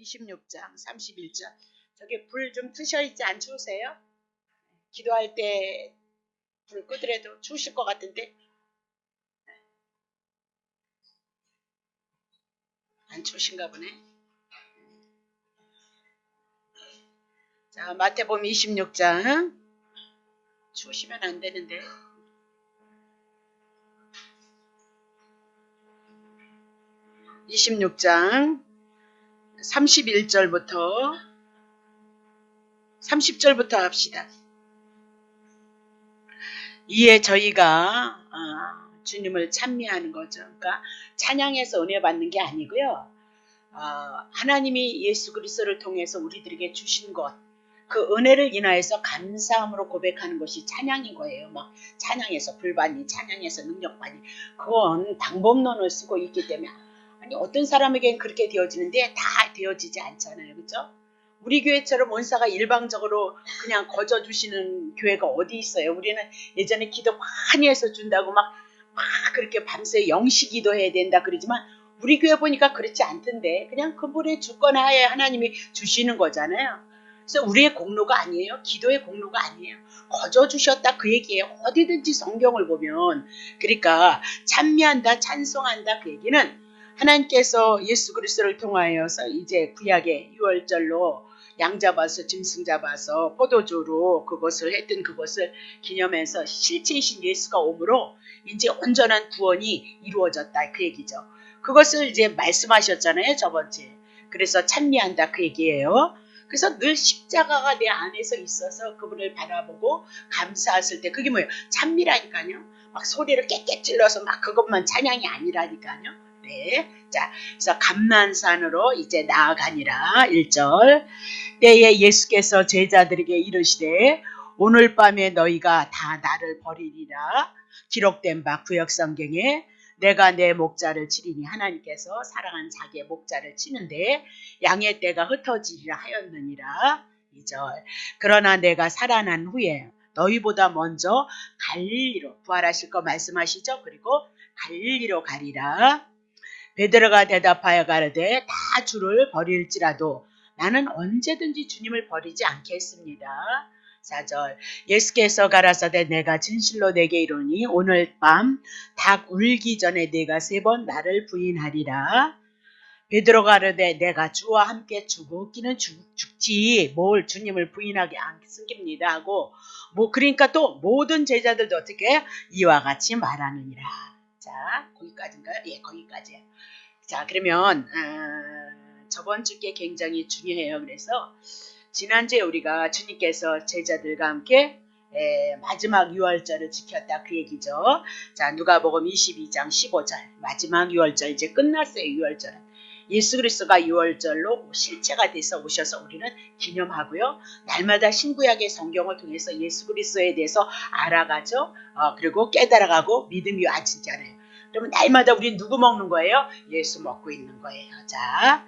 26장 31절. 저기 불 좀 트셔 있지 안 추우세요? 기도할 때 불 끄더라도 추우실 것 같은데 안 추우신가 보네. 자, 마태복음 26장. 추우시면 안 되는데. 26장 31절부터 30절부터 합시다. 이에 저희가 주님을 찬미하는 거죠. 그러니까 찬양해서 은혜 받는 게 아니고요. 하나님이 예수 그리스도를 통해서 우리들에게 주신 것, 그 은혜를 인하여서 감사함으로 고백하는 것이 찬양인 거예요. 막 찬양해서 불받니, 찬양해서 능력받니, 그건 방법론을 쓰고 있기 때문에 아니 어떤 사람에게는 그렇게 되어지는데 다 되어지지 않잖아요, 그렇죠? 우리 교회처럼 원사가 일방적으로 그냥 거저 주시는 교회가 어디 있어요? 우리는 예전에 기도 많이 해서 준다고 막 그렇게 밤새 영시 기도해야 된다 그러지만 우리 교회 보니까 그렇지 않던데 그냥 그분의 주권하에 하나님이 주시는 거잖아요. 그래서 우리의 공로가 아니에요. 기도의 공로가 아니에요. 거저 주셨다 그 얘기예요. 어디든지 성경을 보면. 그러니까 찬미한다, 찬송한다 그 얘기는 하나님께서 예수 그리스도를 통하여서 이제 구약의 유월절로 양 잡아서 짐승 잡아서 포도주로 그것을 했던 그것을 기념해서 실체이신 예수가 오므로 이제 온전한 구원이 이루어졌다 그 얘기죠. 그것을 이제 말씀하셨잖아요, 저번주에. 그래서 찬미한다 그 얘기예요. 그래서 늘 십자가가 내 안에서 있어서 그분을 바라보고 감사했을 때 그게 뭐예요? 찬미라니까요. 막 소리를 깨깨 찔러서 막 그것만 찬양이 아니라니까요. 네. 자, 그래서 감난산으로 이제 나아가니라. 1절. 때에 예수께서 제자들에게 이르시되 오늘 밤에 너희가 다 나를 버리리라. 기록된 바 구약 성경에 내가 내 목자를 치리니 하나님께서 사랑한 자기의 목자를 치는데 양의 떼가 흩어지리라 하였느니라. 2절. 그러나 내가 살아난 후에 너희보다 먼저 갈릴리로 부활하실 거 말씀하시죠. 그리고 갈릴리로 가리라. 베드로가 대답하여 가로되 다 주를 버릴지라도 나는 언제든지 주님을 버리지 않겠습니다. 4절. 예수께서 가라사대 내가 진실로 내게 이르니 오늘 밤 닭 울기 전에 네가 3번 나를 부인하리라. 베드로가 가로되 내가 주와 함께 죽기는 죽지 뭘 주님을 부인하게 않습니다 하고 그러니까 또 모든 제자들도 어떻게 이와 같이 말하느니라. 자, 거기까지인가요? 예, 거기까지예요. 자, 그러면 저번 주께 굉장히 중요해요. 그래서 지난주에 우리가 주님께서 제자들과 함께 마지막 유월절을 지켰다 그 얘기죠. 자, 누가복음 22장 15절 마지막 유월절 이제 끝났어요. 유월절은 예수 그리스도가 유월절로 실체가 돼서 오셔서 우리는 기념하고요. 날마다 신구약의 성경을 통해서 예수 그리스도에 대해서 알아가죠. 그리고 깨달아가고 믿음이 와지잖아요. 그러면 날마다 우리는 누구 먹는 거예요? 예수 먹고 있는 거예요. 자,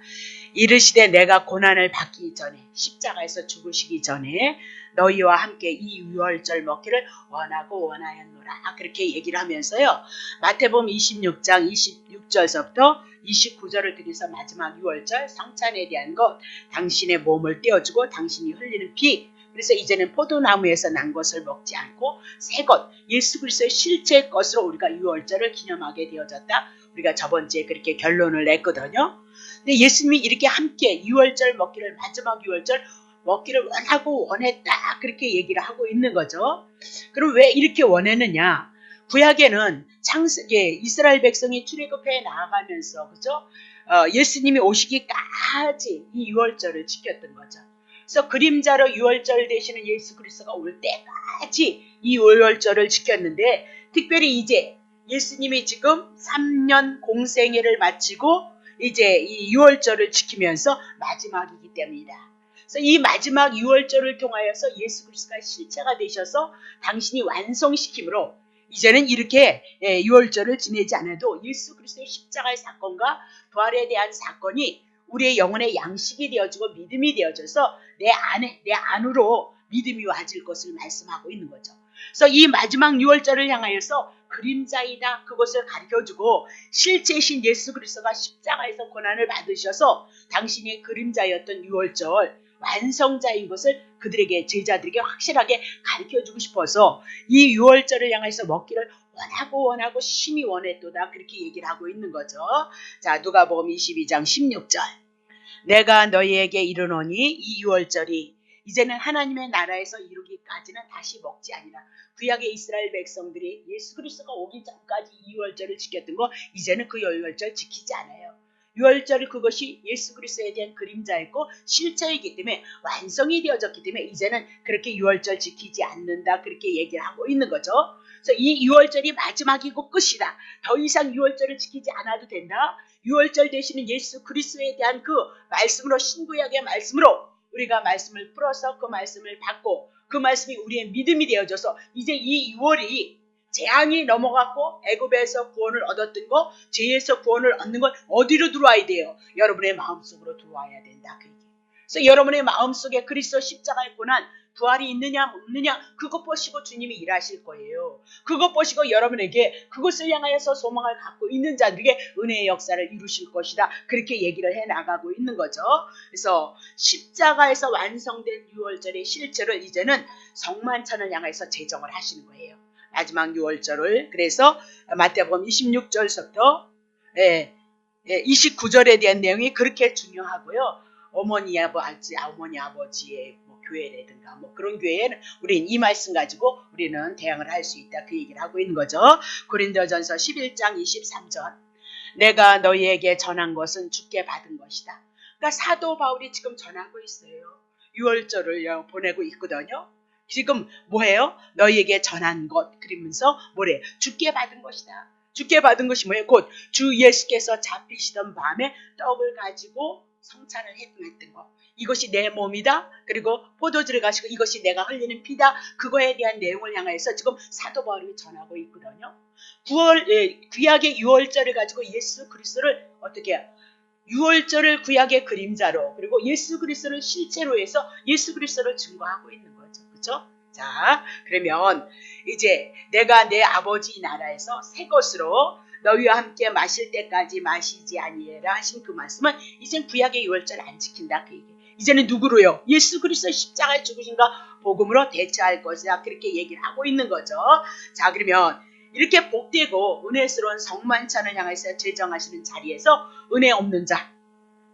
이르시되 내가 고난을 받기 전에 십자가에서 죽으시기 전에 너희와 함께 이 유월절 먹기를 원하고 원하였노라. 그렇게 얘기를 하면서요. 마태복음 26장 26절서부터 29절을 통해서 마지막 유월절 성찬에 대한 것, 당신의 몸을 떼어주고 당신이 흘리는 피, 그래서 이제는 포도나무에서 난 것을 먹지 않고 새 것, 예수 그리스도의 실제 것으로 우리가 유월절을 기념하게 되어졌다. 우리가 저번 주에 그렇게 결론을 냈거든요. 근데 예수님이 이렇게 함께 유월절 먹기를 마지막 유월절 먹기를 원하고 원했다. 그렇게 얘기를 하고 있는 거죠. 그럼 왜 이렇게 원했느냐? 구약에는 이스라엘 백성이 출애굽해 나아가면서 그죠? 예수님이 오시기까지 이 유월절을 지켰던 거죠. 그래서 그림자로 유월절 되시는 예수 그리스도가 올 때까지 이 유월절을 지켰는데 특별히 이제 예수님이 지금 3년 공생애를 마치고 이제 이 유월절을 지키면서 마지막이기 때문이다. 그래서 이 마지막 유월절을 통하여서 예수 그리스도가 실체가 되셔서 당신이 완성시킴으로 이제는 이렇게 유월절을 지내지 않아도 예수 그리스도의 십자가의 사건과 부활에 대한 사건이 우리의 영혼의 양식이 되어지고 믿음이 되어져서 내 안으로 믿음이 와질 것을 말씀하고 있는 거죠. 그래서 이 마지막 유월절을 향하여서 그림자이다. 그것을 가르쳐주고 실제신 예수 그리스도가 십자가에서 고난을 받으셔서 당신의 그림자였던 유월절 완성자인 것을 그들에게 제자들에게 확실하게 가르쳐주고 싶어서 이 유월절을 향해서 먹기를 원하고 심히 원했도다. 그렇게 얘기를 하고 있는 거죠. 자, 누가복음 22장 16절. 내가 너희에게 이르노니 이 유월절이 이제는 하나님의 나라에서 이루기까지는 다시 먹지 아니라. 구약의 이스라엘 백성들이 예수 그리스도가 오기 전까지 이 유월절을 지켰던 거 이제는 그 유월절 지키지 않아요. 유월절 그것이 예수 그리스도에 대한 그림자였고 실체이기 때문에 완성이 되어졌기 때문에 이제는 그렇게 유월절 지키지 않는다. 그렇게 얘기를 하고 있는 거죠. 그래서 이 유월절이 마지막이고 끝이다. 더 이상 유월절을 지키지 않아도 된다. 유월절 되시는 예수 그리스도에 대한 그 말씀으로 신구약의 말씀으로 우리가 말씀을 풀어서 그 말씀을 받고 그 말씀이 우리의 믿음이 되어져서 이제 이 유월이 재앙이 넘어갔고 애굽에서 구원을 얻었던 거 죄에서 구원을 얻는 건 어디로 들어와야 돼요? 여러분의 마음속으로 들어와야 된다. 그 얘기. 그래서 여러분의 마음속에 그리스도 십자가의 고난 부활이 있느냐 없느냐 그것 보시고 주님이 일하실 거예요. 그것 보시고 여러분에게 그것을 향하여서 소망을 갖고 있는 자들에게 은혜의 역사를 이루실 것이다. 그렇게 얘기를 해나가고 있는 거죠. 그래서 십자가에서 완성된 유월절의 실체를 이제는 성만찬을 향해서 제정을 하시는 거예요. 마지막 유월절을. 그래서 마태복음 26절부터 29절에 대한 내용이 그렇게 중요하고요. 어머니 아버지의 교회라든가 그런 교회에는 우리는 이 말씀 가지고 우리는 대응을 할 수 있다. 그 얘기를 하고 있는 거죠. 고린도전서 11장 23절. 내가 너희에게 전한 것은 주께 받은 것이다. 그러니까 사도 바울이 지금 전하고 있어요. 유월절을 보내고 있거든요. 지금 뭐예요? 너희에게 전한 것 그러면서 뭐래? 주께 받은 것이다. 주께 받은 것이 뭐예요? 곧 주 예수께서 잡히시던 밤에 떡을 가지고 성찬을 했던 거. 이것이 내 몸이다. 그리고 포도주를 가지고 이것이 내가 흘리는 피다. 그거에 대한 내용을 향해서 지금 사도 바울이 전하고 있거든요. 구약의 유월절을 가지고 예수 그리스도를 어떻게 해요? 유월절을 구약의 그림자로 그리고 예수 그리스도를 실제로 해서 예수 그리스도를 증거하고 있는 거죠. 그렇죠? 자, 그러면 이제 내가 내 아버지 나라에서 새 것으로 너희와 함께 마실 때까지 마시지 아니해라 하신 그 말씀은 이젠 구약의 유월절 안 지킨다. 그 얘기. 이제는 누구로요? 예수 그리스도 십자가에 죽으신가 복음으로 대처할 것이다. 그렇게 얘기를 하고 있는 거죠. 자, 그러면 이렇게 복되고 은혜스러운 성만찬을 향해서 제정하시는 자리에서 은혜 없는 자,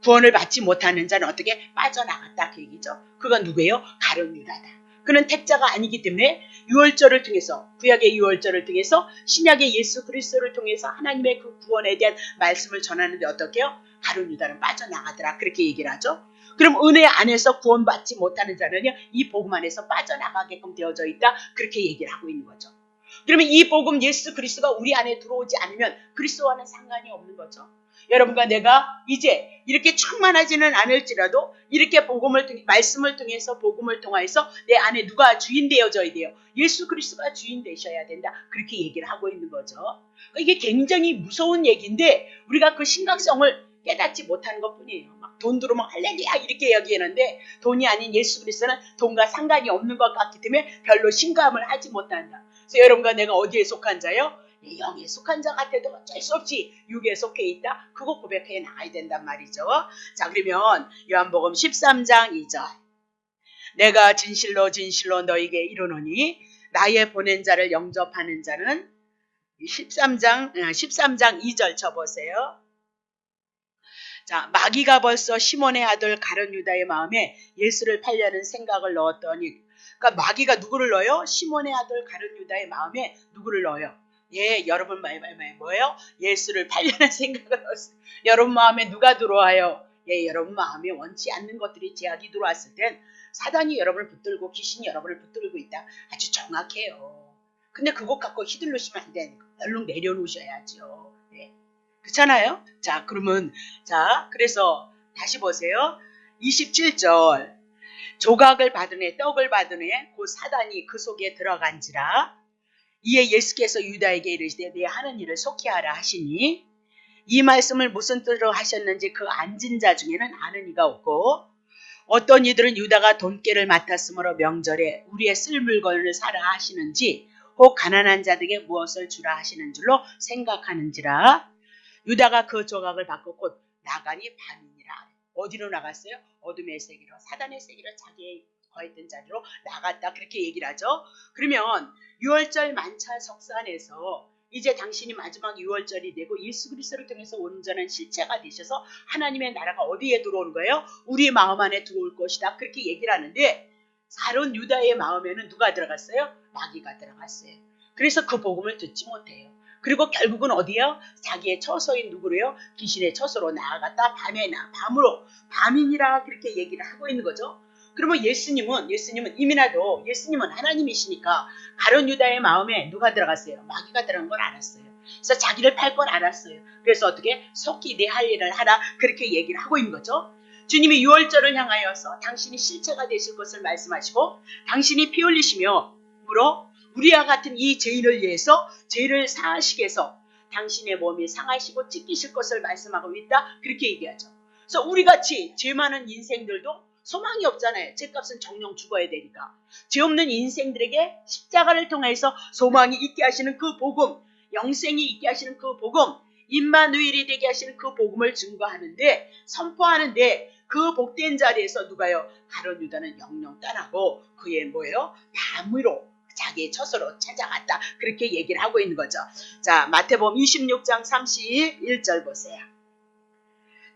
구원을 받지 못하는 자는 어떻게 빠져나갔다. 그 얘기죠. 그건 누구예요? 가룟 유다다. 그는 택자가 아니기 때문에 유월절을 통해서 구약의 유월절을 통해서 신약의 예수 그리스도를 통해서 하나님의 그 구원에 대한 말씀을 전하는데 어떻게 해요? 가룟 유다는 빠져나가더라. 그렇게 얘기를 하죠. 그럼 은혜 안에서 구원받지 못하는 자는요. 이 복음 안에서 빠져나가게끔 되어져 있다. 그렇게 얘기를 하고 있는 거죠. 그러면 이 복음 예수 그리스도가 우리 안에 들어오지 않으면 그리스도와는 상관이 없는 거죠. 여러분과 내가 이제 이렇게 충만하지는 않을지라도 이렇게 말씀을 통해서 복음을 통해서 내 안에 누가 주인 되어져야 돼요. 예수 그리스도가 주인 되셔야 된다. 그렇게 얘기를 하고 있는 거죠. 이게 굉장히 무서운 얘기인데 우리가 그 심각성을 깨닫지 못하는 것뿐이에요. 막 돈 들어오면 할렐루야 이렇게 얘기하는데 돈이 아닌 예수 그리스도는 돈과 상관이 없는 것 같기 때문에 별로 심감을 하지 못한다. 그래서 여러분과 내가 어디에 속한 자요? 영에 속한 자 같아도 어쩔 수 없이 육에 속해 있다. 그거 고백해 나가야 된단 말이죠. 자, 그러면 요한복음 13장 2절. 내가 진실로 너희에게 이르노니 나의 보낸 자를 영접하는 자는 13장 2절 쳐보세요. 자, 마귀가 벌써 시몬의 아들 가룟 유다의 마음에 예수를 팔려는 생각을 넣었더니, 그러니까 마귀가 누구를 넣어요? 시몬의 아들 가룟 유다의 마음에 누구를 넣어요? 예, 여러분 뭐예요? 예수를 팔려는 생각을 넣었어요. 여러분 마음에 누가 들어와요? 예, 여러분 마음에 원치 않는 것들이 제약이 들어왔을 땐 사단이 여러분을 붙들고 귀신이 여러분을 붙들고 있다. 아주 정확해요. 근데 그것 갖고 휘둘르시면 안 되니까 얼른 내려놓으셔야죠. 네. 그렇잖아요? 자, 그러면 그래서 다시 보세요. 27절. 조각을 받은 애, 떡을 받은 애, 곧 사단이 그 속에 들어간지라. 이에 예수께서 유다에게 이르시되 내 하는 일을 속히 하라 하시니, 이 말씀을 무슨 뜻으로 하셨는지 그 앉은 자 중에는 아는 이가 없고, 어떤 이들은 유다가 돈깨를 맡았으므로 명절에 우리의 쓸 물건을 사라 하시는지, 혹 가난한 자들에게 무엇을 주라 하시는 줄로 생각하는지라. 유다가 그 조각을 받고 곧 나가니 밤이니라. 어디로 나갔어요? 어둠의 세계로, 사단의 세계로, 자기의 거했던 자리로 나갔다, 그렇게 얘기를 하죠. 그러면 유월절 만차 석산에서 이제 당신이 마지막 유월절이 되고 예수 그리스도를 통해서 온전한 실체가 되셔서 하나님의 나라가 어디에 들어오는 거예요? 우리 마음 안에 들어올 것이다, 그렇게 얘기를 하는데, 사론 유다의 마음에는 누가 들어갔어요? 마귀가 들어갔어요. 그래서 그 복음을 듣지 못해요. 그리고 결국은 어디요? 자기의 처소인 누구로요? 귀신의 처소로 나아갔다, 밤으로, 밤이니라, 그렇게 얘기를 하고 있는 거죠. 그러면 예수님은 이미나도 예수님은 하나님이시니까 가룟 유다의 마음에 누가 들어갔어요? 마귀가 들어간 걸 알았어요. 그래서 자기를 팔 걸 알았어요. 그래서 어떻게? 속히 내 할 일을 하라, 그렇게 얘기를 하고 있는 거죠. 주님이 유월절을 향하여서 당신이 실체가 되실 것을 말씀하시고, 당신이 피 흘리시며 우리와 같은 이 죄인을 위해서 죄를 사하시기 위해서 당신의 몸이 상하시고 찢기실 것을 말씀하고 있다, 그렇게 얘기하죠. 그래서 우리같이 죄 많은 인생들도 소망이 없잖아요. 죄값은 정령 죽어야 되니까. 죄 없는 인생들에게 십자가를 통해서 소망이 있게 하시는 그 복음, 영생이 있게 하시는 그 복음, 임마누엘이 되게 하시는 그 복음을 증거하는데, 선포하는데, 그 복된 자리에서 누가요? 가룟 유다는 영영 떠나고 그의 뭐예요? 밤으로 자기의 처소로 찾아갔다, 그렇게 얘기를 하고 있는 거죠. 자, 마태복음 26장 31절 보세요.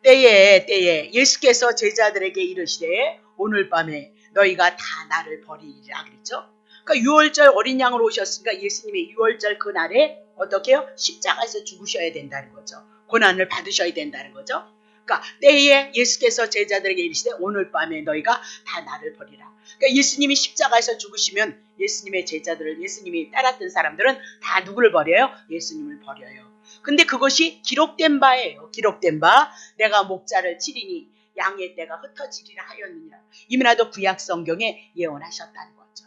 때에 예수께서 제자들에게 이르시되 오늘 밤에 너희가 다 나를 버리리라, 그랬죠. 그러니까 유월절 어린 양으로 오셨으니까 예수님의 유월절 그날에 어떻게 해요? 십자가에서 죽으셔야 된다는 거죠. 고난을 받으셔야 된다는 거죠. 그러니까 때에 예수께서 제자들에게 이르시되 오늘 밤에 너희가 다 나를 버리라. 그러니까 예수님이 십자가에서 죽으시면 예수님의 제자들을, 예수님이 따랐던 사람들은 다 누구를 버려요? 예수님을 버려요. 근데 그것이 기록된 바예요. 기록된 바. 내가 목자를 치리니 양의 떼가 흩어지리라 하였느니라. 이미나도 구약 성경에 예언하셨다는 거죠.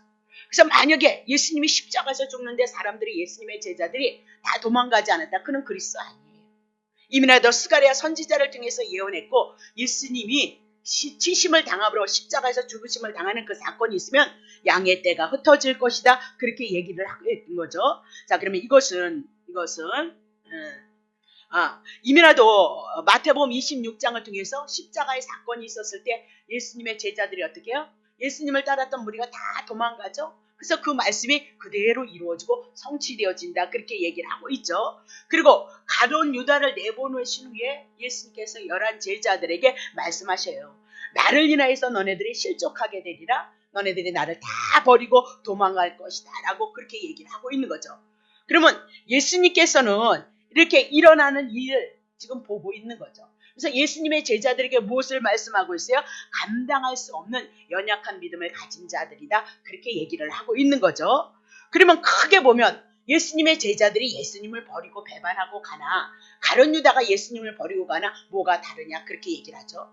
그래서 만약에 예수님이 십자가에서 죽는데 사람들이, 예수님의 제자들이 다 도망가지 않았다, 그는 그리스도 아니에요. 이미나도 스가랴 선지자를 통해서 예언했고, 예수님이 치심을 당함으로 십자가에서 죽으심을 당하는 그 사건이 있으면 양의 떼가 흩어질 것이다, 그렇게 얘기를 하고 있는 거죠. 자, 그러면 이것은 이미나도 마태복음 26장을 통해서 십자가의 사건이 있었을 때 예수님의 제자들이 어떻게 해요? 예수님을 따랐던 무리가 다 도망가죠. 그래서 그 말씀이 그대로 이루어지고 성취되어진다, 그렇게 얘기를 하고 있죠. 그리고 가룟 유다를 내보내신 후에 예수님께서 11 제자들에게 말씀하셔요. 나를 인하여서 너네들이 실족하게 되리라. 너네들이 나를 다 버리고 도망갈 것이다, 라고 그렇게 얘기를 하고 있는 거죠. 그러면 예수님께서는 이렇게 일어나는 일을 지금 보고 있는 거죠. 그래서 예수님의 제자들에게 무엇을 말씀하고 있어요? 감당할 수 없는 연약한 믿음을 가진 자들이다, 그렇게 얘기를 하고 있는 거죠. 그러면 크게 보면 예수님의 제자들이 예수님을 버리고 배반하고 가나, 가룟 유다가 예수님을 버리고 가나 뭐가 다르냐, 그렇게 얘기를 하죠.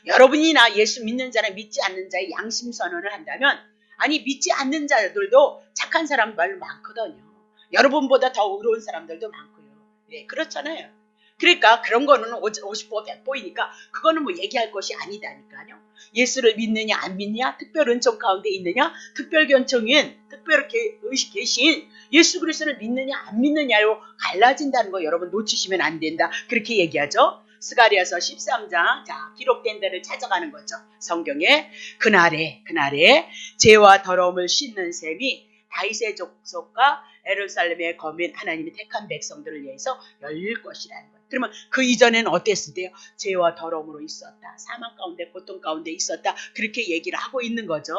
여러분이나 예수 믿는 자나 믿지 않는 자의 양심 선언을 한다면, 아니 믿지 않는 자들도 착한 사람 말로 많거든요. 여러분보다 더 의로운 사람들도 많고요. 네, 그렇잖아요. 그러니까 그런 거는 50보 100보이니까 그거는 뭐 얘기할 것이 아니다니까요. 예수를 믿느냐 안 믿느냐, 특별 은총 가운데 있느냐, 특별 견청인, 특별 계신 예수 그리스도를 믿느냐 안 믿느냐로 갈라진다는 거 여러분 놓치시면 안 된다, 그렇게 얘기하죠. 스가랴서 13장, 자, 기록된 데를 찾아가는 거죠. 성경에 그날에 죄와 더러움을 씻는 셈이 다윗의 족속과 예루살렘의 거민 하나님이 택한 백성들을 위해서 열릴 것이라는 거예요. 그러면 그 이전에는 어땠을때요? 죄와 더러움으로 있었다, 사망 가운데 고통 가운데 있었다, 그렇게 얘기를 하고 있는 거죠.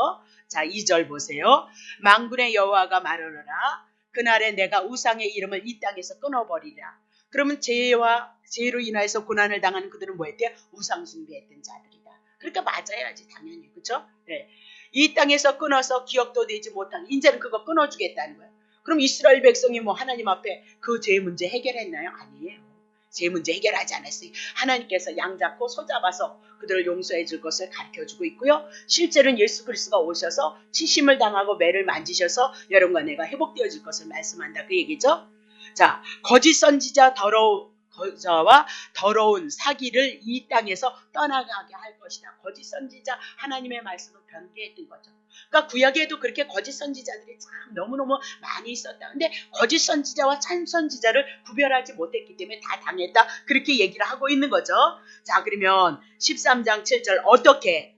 자, 2절 보세요. 만군의 여호와가 말하노라. 그날에 내가 우상의 이름을 이 땅에서 끊어버리라. 그러면 죄로 인하여서 고난을 당하는 그들은 뭐 했대요? 우상 숭배했던 자들이다. 그러니까 맞아야지, 당연히. 그렇죠? 네. 이 땅에서 끊어서 기억도 되지 못한, 이제는 그거 끊어주겠다는 거예요. 그럼 이스라엘 백성이 뭐 하나님 앞에 그 죄 문제 해결했나요? 아니에요. 죄 문제 해결하지 않았어요. 하나님께서 양 잡고 소 잡아서 그들을 용서해 줄 것을 가르쳐주고 있고요. 실제로는 예수 그리스도가 오셔서 치심을 당하고 매를 만지셔서 여러분과 내가 회복되어질 것을 말씀한다, 그 얘기죠. 자, 거짓 선지자 거저와 더러운 사기를 이 땅에서 떠나가게 할 것이다. 거짓 선지자 하나님의 말씀을 변개했던 거죠. 그러니까 구약에도 그렇게 거짓 선지자들이 참 너무너무 많이 있었다. 근데 거짓 선지자와 참 선지자를 구별하지 못했기 때문에 다 당했다. 그렇게 얘기를 하고 있는 거죠. 자, 그러면 13장 7절 어떻게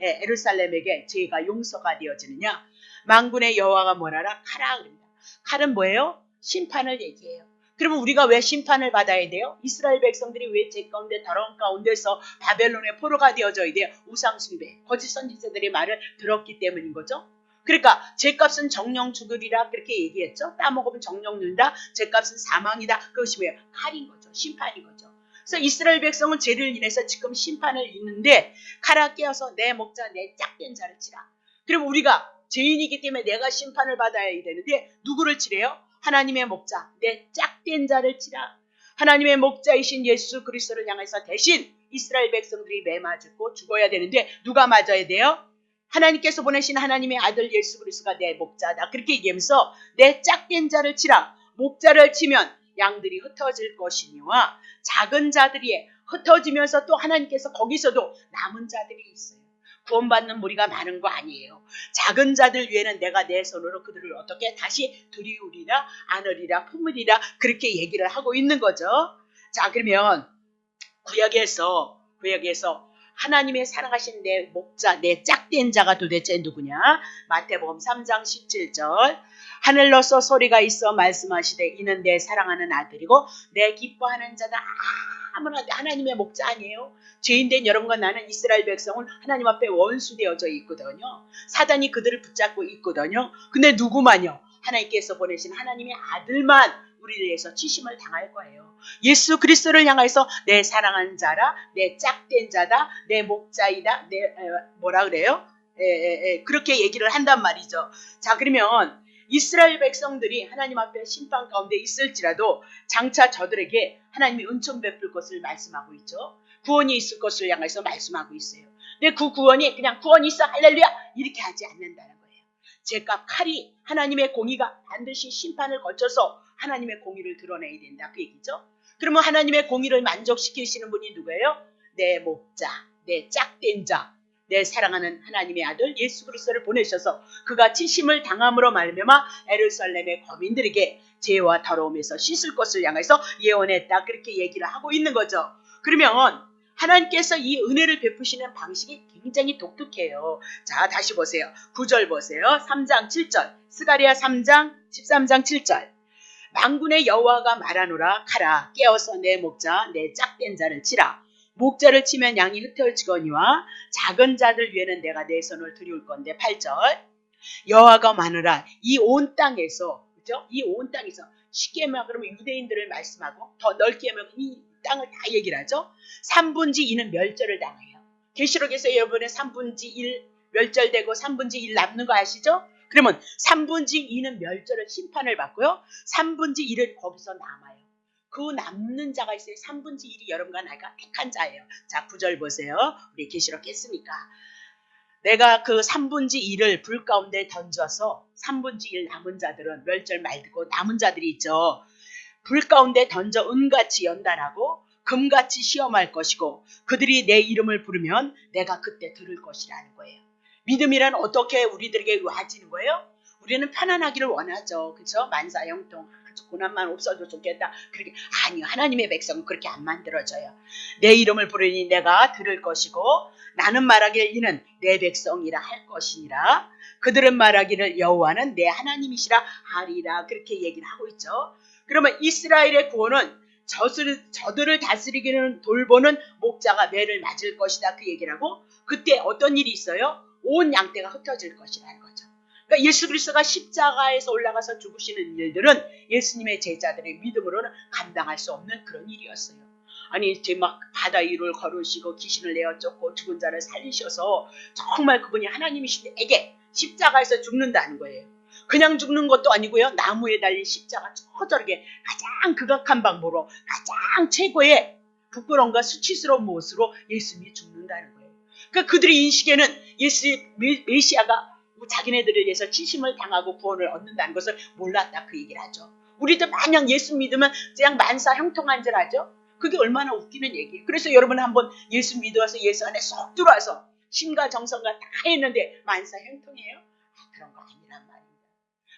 예루살렘에게 죄가 용서가 되어지느냐? 만군의 여호와가 뭐라라? 칼아 그럽니다. 칼은 뭐예요? 심판을 얘기해요. 그러면 우리가 왜 심판을 받아야 돼요? 이스라엘 백성들이 왜 죄 가운데 더러운 가운데서 바벨론의 포로가 되어져야 돼요? 우상숭배, 거짓 선지자들의 말을 들었기 때문인 거죠. 그러니까 죄값은 정령 죽으리라 그렇게 얘기했죠. 따먹으면 정령 죽는다. 죄값은 사망이다. 그것이 뭐예요? 칼인 거죠. 심판인 거죠. 그래서 이스라엘 백성은 죄를 인해서 지금 심판을 입는데 칼아 깨어서 내 목자 내 짝된 자를 치라. 그럼 우리가 죄인이기 때문에 내가 심판을 받아야 되는데 누구를 치래요? 하나님의 목자, 내 짝된 자를 치라. 하나님의 목자이신 예수 그리스도를 향해서 대신 이스라엘 백성들이 매 맞고 죽어야 되는데 누가 맞아야 돼요? 하나님께서 보내신 하나님의 아들 예수 그리스도가 내 목자다. 그렇게 얘기하면서 내 짝된 자를 치라. 목자를 치면 양들이 흩어질 것이니와 작은 자들이 흩어지면서 또 하나님께서 거기서도 남은 자들이 있어요. 구원받는 무리가 많은 거 아니에요. 작은 자들 위에는 내가 내 손으로 그들을 어떻게 다시 들이우리라 안으리라 품으리라 그렇게 얘기를 하고 있는 거죠. 자, 그러면 구약에서 하나님의 사랑하신 내 목자 내 짝된 자가 도대체 누구냐? 마태복음 3장 17절 하늘로서 소리가 있어 말씀하시되 이는 내 사랑하는 아들이고 내 기뻐하는 자다. 아무나 하나님의 목자 아니에요. 죄인된 여러분과 나는 이스라엘 백성은 하나님 앞에 원수되어져 있거든요. 사단이 그들을 붙잡고 있거든요. 근데 누구만요? 하나님께서 보내신 하나님의 아들만 우리를 위해서 치심을 당할 거예요. 예수 그리스도를 향해서 내 사랑하는 자라, 내 짝된 자다, 내 목자이다, 뭐라 그래요? 그렇게 얘기를 한단 말이죠. 자, 그러면 이스라엘 백성들이 하나님 앞에 심판 가운데 있을지라도 장차 저들에게 하나님이 은총 베풀 것을 말씀하고 있죠. 구원이 있을 것을 향해서 말씀하고 있어요. 근데 그 구원이 그냥 구원이 있어 할렐루야 이렇게 하지 않는다는 거예요. 죄값 칼이 하나님의 공의가 반드시 심판을 거쳐서 하나님의 공의를 드러내야 된다 그 얘기죠. 그러면 하나님의 공의를 만족시키시는 분이 누구예요? 내 목자, 내 짝된 자, 내 사랑하는 하나님의 아들 예수 그리스도를 보내셔서 그가 치심을 당함으로 말미암아 예루살렘의 거민들에게 죄와 더러움에서 씻을 것을 향해서 예언했다 그렇게 얘기를 하고 있는 거죠. 그러면 하나님께서 이 은혜를 베푸시는 방식이 굉장히 독특해요. 자, 다시 보세요. 9절 보세요. 3장 7절 스가랴 3장 13장 7절 만군의 여호와가 말하노라 칼아 깨어서 내 목자 내 짝된 자를 치라. 목자를 치면 양이 흩어지거니와 작은 자들 위에는 내가 내 손을 들이울 건데 8절 여호와가 마누라 이 온 땅에서 그죠? 이 온 땅에서 쉽게 말하면 그러면 유대인들을 말씀하고 더 넓게 하면 이 땅을 다 얘기를 하죠. 3분지 2는 멸절을 당해요. 계시록에서 여러분의 3분지 1 멸절되고 3분지 1 남는 거 아시죠? 그러면 3분지 2는 멸절을 심판을 받고요. 3분지 1은 거기서 남아요. 그 남는 자가 있어요. 3분지 1이 여러분과 나가 택한 자예요. 자, 9절 보세요. 우리 계시록 했으니까. 내가 그 3분지 1을 불 가운데 던져서 3분지 1 남은 자들은 멸절 말고 남은 자들이 있죠. 불 가운데 던져 은같이 연단하고 금같이 시험할 것이고 그들이 내 이름을 부르면 내가 그때 들을 것이라는 거예요. 믿음이란 어떻게 우리들에게 와지는 거예요? 우리는 편안하기를 원하죠. 그렇죠? 만사형통 고난만 없어도 좋겠다. 그렇게 아니요. 하나님의 백성은 그렇게 안 만들어져요. 내 이름을 부르니 내가 들을 것이고 나는 말하기를 이는 내 백성이라 할 것이니라. 그들은 말하기를 여호와는 내 하나님이시라 하리라. 그렇게 얘기를 하고 있죠. 그러면 이스라엘의 구원은 저들을 다스리기는 돌보는 목자가 매를 맞을 것이다. 그 얘기를 하고 그때 어떤 일이 있어요? 온 양떼가 흩어질 것이라는 거죠. 그러니까 예수 그리스도가 십자가에서 올라가서 죽으시는 일들은 예수님의 제자들의 믿음으로는 감당할 수 없는 그런 일이었어요. 아니 이제 막 바다 위를 걸으시고 귀신을 내어 쫓고 죽은 자를 살리셔서 정말 그분이 하나님이신데에게 십자가에서 죽는다는 거예요. 그냥 죽는 것도 아니고요. 나무에 달린 십자가 저저렇게 가장 극악한 방법으로 가장 최고의 부끄러움과 수치스러운 모습으로 예수님이 죽는다는 거예요. 그러니까 그들의 인식에는 예수 메시아가 자기네들에 대해서 치심을 당하고 구원을 얻는다는 것을 몰랐다 그 얘기를 하죠. 우리도 마냥 예수 믿으면 그냥 만사 형통한 줄 알죠? 그게 얼마나 웃기는 얘기예요. 그래서 여러분 한번 예수 믿어서 예수 안에 쏙 들어와서 심과 정성과 다 했는데 만사 형통해요? 그런 거 아니란 말입니다.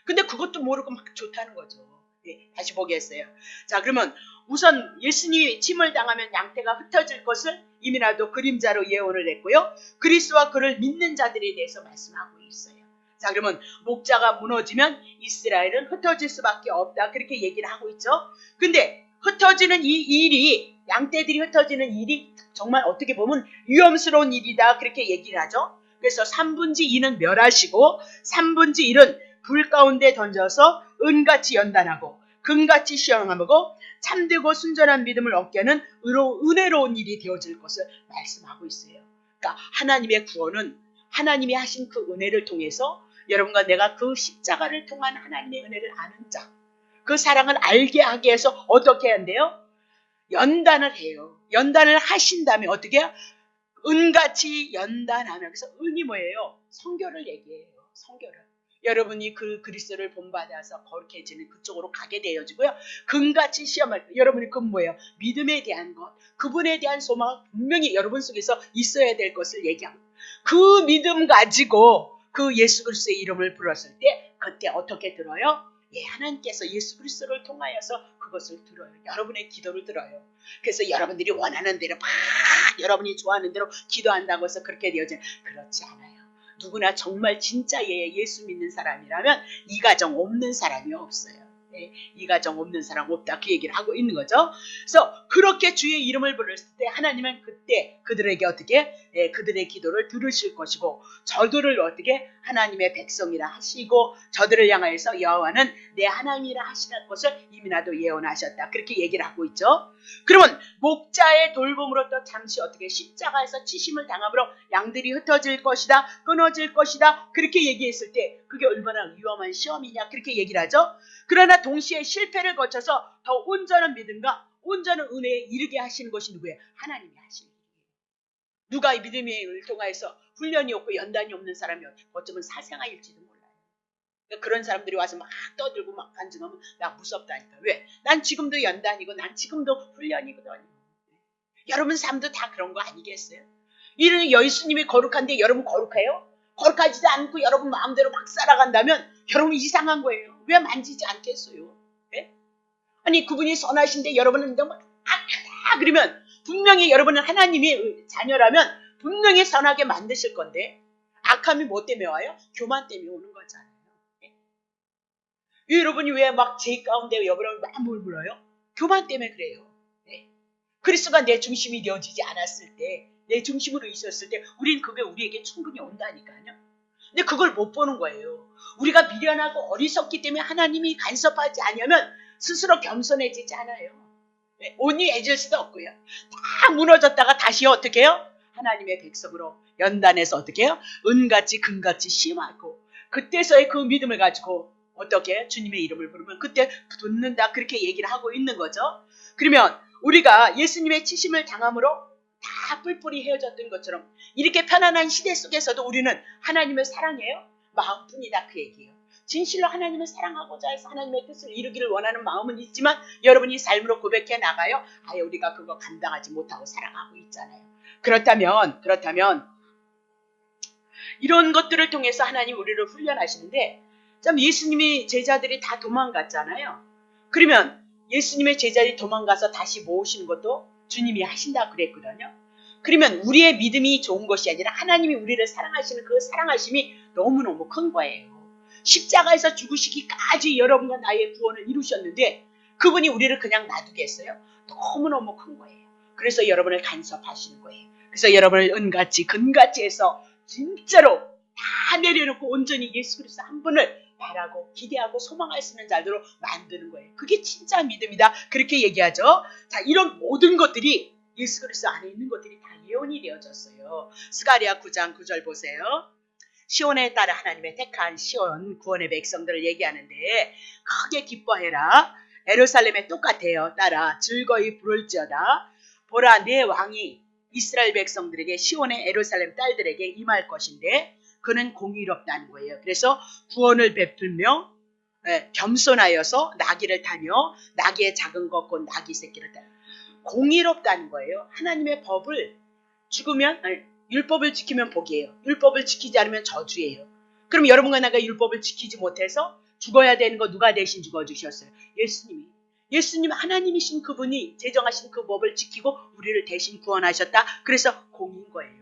근데 그것도 모르고 막 좋다는 거죠. 네, 다시 보겠어요. 자, 그러면 우선 예수님이 침을 당하면 양떼가 흩어질 것을 이미라도 그림자로 예언을 했고요. 그리스도와 그를 믿는 자들에 대해서 말씀하고 있어요. 자, 그러면 목자가 무너지면 이스라엘은 흩어질 수밖에 없다. 그렇게 얘기를 하고 있죠. 근데 흩어지는 이 일이, 양떼들이 흩어지는 일이 정말 어떻게 보면 위험스러운 일이다. 그렇게 얘기를 하죠. 그래서 3분지 2는 멸하시고 3분지 1은 불 가운데 던져서 은같이 연단하고 금같이 시험하고 참되고 순전한 믿음을 얻게 하는 은혜로운 일이 되어질 것을 말씀하고 있어요. 그러니까 하나님의 구원은 하나님이 하신 그 은혜를 통해서 여러분과 내가 그 십자가를 통한 하나님의 은혜를 아는 자, 그 사랑을 알게 하기 위해서 어떻게 해야 한대요? 연단을 해요. 연단을 하신 다음에 어떻게 해요? 은같이 연단하며. 그래서 은이 뭐예요? 성결을 얘기해요. 성결을. 여러분이 그 그리스도를 본받아서 거룩해지는 그쪽으로 가게 되어지고요. 금같이 시험할 때 여러분이 그건 뭐예요? 믿음에 대한 것, 그분에 대한 소망 분명히 여러분 속에서 있어야 될 것을 얘기하고 그 믿음 가지고 그 예수 그리스도의 이름을 불렀을 때 그때 어떻게 들어요? 예, 하나님께서 예수 그리스도를 통하여서 그것을 들어요. 여러분의 기도를 들어요. 그래서 여러분들이 원하는 대로 막 여러분이 좋아하는 대로 기도한다고 해서 그렇게 되어지는 그렇지 않아요. 누구나 정말 진짜 예수 믿는 사람이라면 이 가정 없는 사람이 없어요. 네, 이 가정 없는 사람 없다 그 얘기를 하고 있는 거죠. 그래서 그렇게 주의 이름을 부르실 때 하나님은 그때 그들에게 어떻게 그들의 기도를 들으실 것이고 저들을 어떻게 하나님의 백성이라 하시고 저들을 향하여서 여호와는 내 하나님이라 하시는 것을 이미나도 예언하셨다. 그렇게 얘기를 하고 있죠. 그러면 목자의 돌봄으로 또 잠시 어떻게 십자가에서 치심을 당함으로 양들이 흩어질 것이다. 끊어질 것이다. 그렇게 얘기했을 때 그게 얼마나 위험한 시험이냐 그렇게 얘기를 하죠. 그러나 동시에 실패를 거쳐서 더 온전한 믿음과 온전한 은혜에 이르게 하시는 것이 누구예요? 하나님이 하시는 거예요. 누가 이 믿음을 통해서 훈련이 없고 연단이 없는 사람이 어쩌면 사생아일지도 몰라요. 그러니까 그런 사람들이 와서 막 떠들고 막 간증하면 나 무섭다니까. 왜? 난 지금도 연단이고 난 지금도 훈련이거든요. 여러분 삶도 다 그런 거 아니겠어요? 이런 예수님이 거룩한데 여러분 거룩해요? 거룩하지도 않고 여러분 마음대로 막 살아간다면 여러분 이상한 거예요. 왜 만지지 않겠어요? 네? 아니 그분이 선하신데 여러분은 너무 악하다 그러면 분명히 여러분은 하나님의 자녀라면 분명히 선하게 만드실 건데 악함이 뭐 때문에 와요? 교만 때문에 오는 거잖아요. 네? 여러분이 왜 막 죄 가운데 여러분을 막 물어요? 교만 때문에 그래요. 네? 그리스도가 내 중심이 되어지지 않았을 때 내 중심으로 있었을 때 우리는 그게 우리에게 충분히 온다니까요. 근데 그걸 못 보는 거예요. 우리가 미련하고 어리석기 때문에 하나님이 간섭하지 않으면 스스로 겸손해지지 않아요. 온유히 해질 수도 없고요. 다 무너졌다가 다시 어떻게 해요? 하나님의 백성으로 연단해서 어떻게 해요? 은같이 금같이 심하고 그때서의 그 믿음을 가지고 어떻게 주님의 이름을 부르면 그때 붙는다 그렇게 얘기를 하고 있는 거죠. 그러면 우리가 예수님의 치심을 당함으로 다 뿔뿔이 헤어졌던 것처럼 이렇게 편안한 시대 속에서도 우리는 하나님을 사랑해요? 마음뿐이다 그 얘기예요. 진실로 하나님을 사랑하고자 해서 하나님의 뜻을 이루기를 원하는 마음은 있지만 여러분이 삶으로 고백해 나가요? 아예 우리가 그거 감당하지 못하고 살아가고 있잖아요. 그렇다면 이런 것들을 통해서 하나님 우리를 훈련하시는데 참 예수님이 제자들이 다 도망갔잖아요. 그러면 예수님의 제자들이 도망가서 다시 모으시는 것도 주님이 하신다 그랬거든요. 그러면 우리의 믿음이 좋은 것이 아니라 하나님이 우리를 사랑하시는 그 사랑하심이 너무너무 큰 거예요. 십자가에서 죽으시기까지 여러분과 나의 구원을 이루셨는데 그분이 우리를 그냥 놔두겠어요? 너무너무 큰 거예요. 그래서 여러분을 간섭하시는 거예요. 그래서 여러분을 은같이 금같이 해서 진짜로 다 내려놓고 온전히 예수 그리스도 한 분을 바라고 기대하고 소망할 수 있는 자들로 만드는 거예요. 그게 진짜 믿음이다. 그렇게 얘기하죠. 자, 이런 모든 것들이 예수 그리스도 안에 있는 것들이 다 예언이 되어졌어요. 스가랴 9장 9절 보세요. 시온에 따라 하나님의 택한 시온 구원의 백성들을 얘기하는데 크게 기뻐해라. 예루살렘에 똑같아요. 따라 즐거이 부를지어다. 보라 내 왕이 이스라엘 백성들에게 시온의 예루살렘 딸들에게 임할 것인데 그는 공의롭다는 거예요. 그래서 구원을 베풀며 겸손하여서 나귀를 타며 나귀의 작은 것 곧 나귀 새끼를 타요. 공의롭다는 거예요. 하나님의 법을 죽으면 율법을 지키면 복이에요. 율법을 지키지 않으면 저주예요. 그럼 여러분과 내가 율법을 지키지 못해서 죽어야 되는 거 누가 대신 죽어주셨어요? 예수님이. 예수님 하나님이신 그분이 제정하신 그 법을 지키고 우리를 대신 구원하셨다. 그래서 공인 거예요.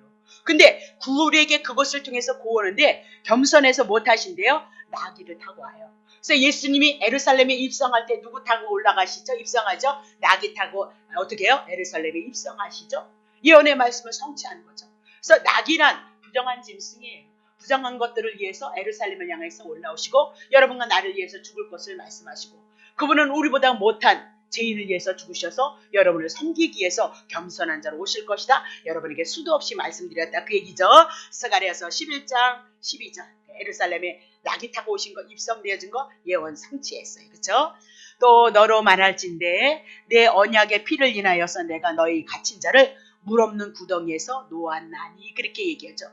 근데 우리에게 그것을 통해서 구원하는데 겸손해서 못하신대요. 나귀를 타고 와요. 그래서 예수님이 에루살렘에 입성할 때 누구 타고 올라가시죠? 입성하죠? 나귀 타고 어떻게 해요? 에루살렘에 입성하시죠? 예언의 말씀을 성취하는 거죠. 그래서 나귀란 부정한 짐승이에요. 부정한 것들을 위해서 에루살렘을 향해서 올라오시고 여러분과 나를 위해서 죽을 것을 말씀하시고 그분은 우리보다 못한 죄인을 위해서 죽으셔서 여러분을 섬기기 위해서 겸손한 자로 오실 것이다. 여러분에게 수도 없이 말씀드렸다. 그 얘기죠. 스가랴서 11장 12절 에루살렘에 나귀 타고 오신 거 입성되어진 거 예언 성취했어요. 그렇죠? 또 너로 말할진대 내 언약의 피를 인하여서 내가 너희 갇힌 자를 물 없는 구덩이에서 놓았나니 그렇게 얘기하죠.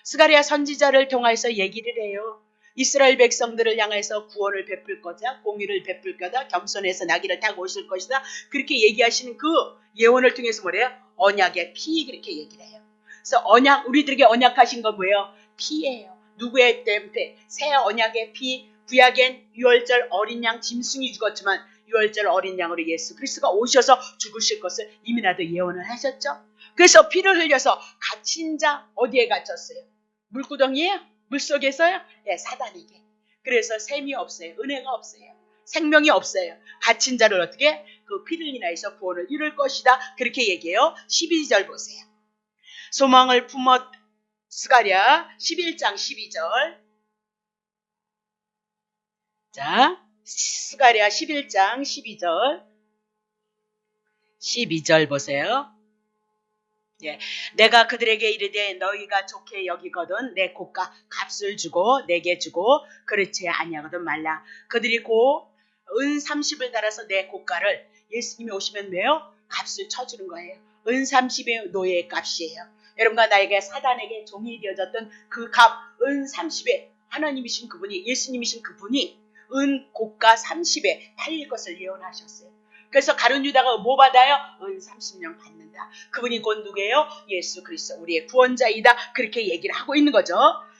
스가랴 선지자를 통해서 얘기를 해요. 이스라엘 백성들을 향해서 구원을 베풀 거다. 공의를 베풀 거다. 겸손해서 나귀를 타고 오실 것이다. 그렇게 얘기하시는 그 예언을 통해서 뭐래요? 언약의 피 그렇게 얘기를 해요. 그래서 언약 우리들에게 언약하신 건 뭐예요? 피예요. 누구의 때문에? 새 언약의 피. 구약엔 유월절 어린 양 짐승이 죽었지만 유월절 어린 양으로 예수 그리스도가 오셔서 죽으실 것을 이미 나도 예언을 하셨죠. 그래서 피를 흘려서 갇힌 자 어디에 갇혔어요? 물구덩이에요? 물속에서요? 네, 사단에게. 그래서 셈이 없어요. 은혜가 없어요. 생명이 없어요. 갇힌 자를 어떻게? 그 피를 인하여서 구원을 이룰 것이다. 그렇게 얘기해요. 12절 보세요. 소망을 품었 스가랴 11장 12절. 자, 스가랴 11장 12절. 12절 보세요. 예, 내가 그들에게 이르되 너희가 좋게 여기거든 내 고가 값을 주고 내게 주고 그렇지 아니하거든 말라. 그들이 고 은 30을 달아서 내 고가를 예수님이 오시면 왜요? 값을 쳐주는 거예요. 은 30의 노예의 값이에요. 여러분과 나에게 사단에게 종이 되어졌던 그 값 은 30에 하나님이신 그분이 예수님이신 그분이 은 고가 30에 팔릴 것을 예언하셨어요. 그래서 가룟 유다가 뭐 받아요? 은 30냥 받는다. 그분이 곧 누구예요? 예수 그리스도 우리의 구원자이다. 그렇게 얘기를 하고 있는 거죠.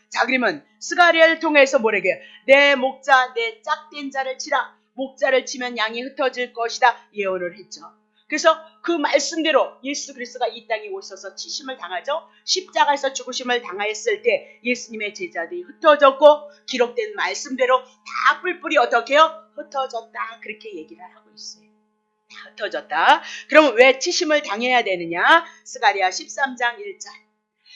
자 그러면 스가랴를 통해서 뭐라고요? 내 목자 내 짝된 자를 치라. 목자를 치면 양이 흩어질 것이다. 예언을 했죠. 그래서 그 말씀대로 예수 그리스도가 이 땅에 오셔서 치심을 당하죠. 십자가에서 죽으심을 당하였을 때 예수님의 제자들이 흩어졌고 기록된 말씀대로 다 뿔뿔이 어떻게 해요? 흩어졌다. 그렇게 얘기를 하고 있어요. 흩어졌다. 그럼 왜 치심을 당해야 되느냐? 스가랴 13장 1절.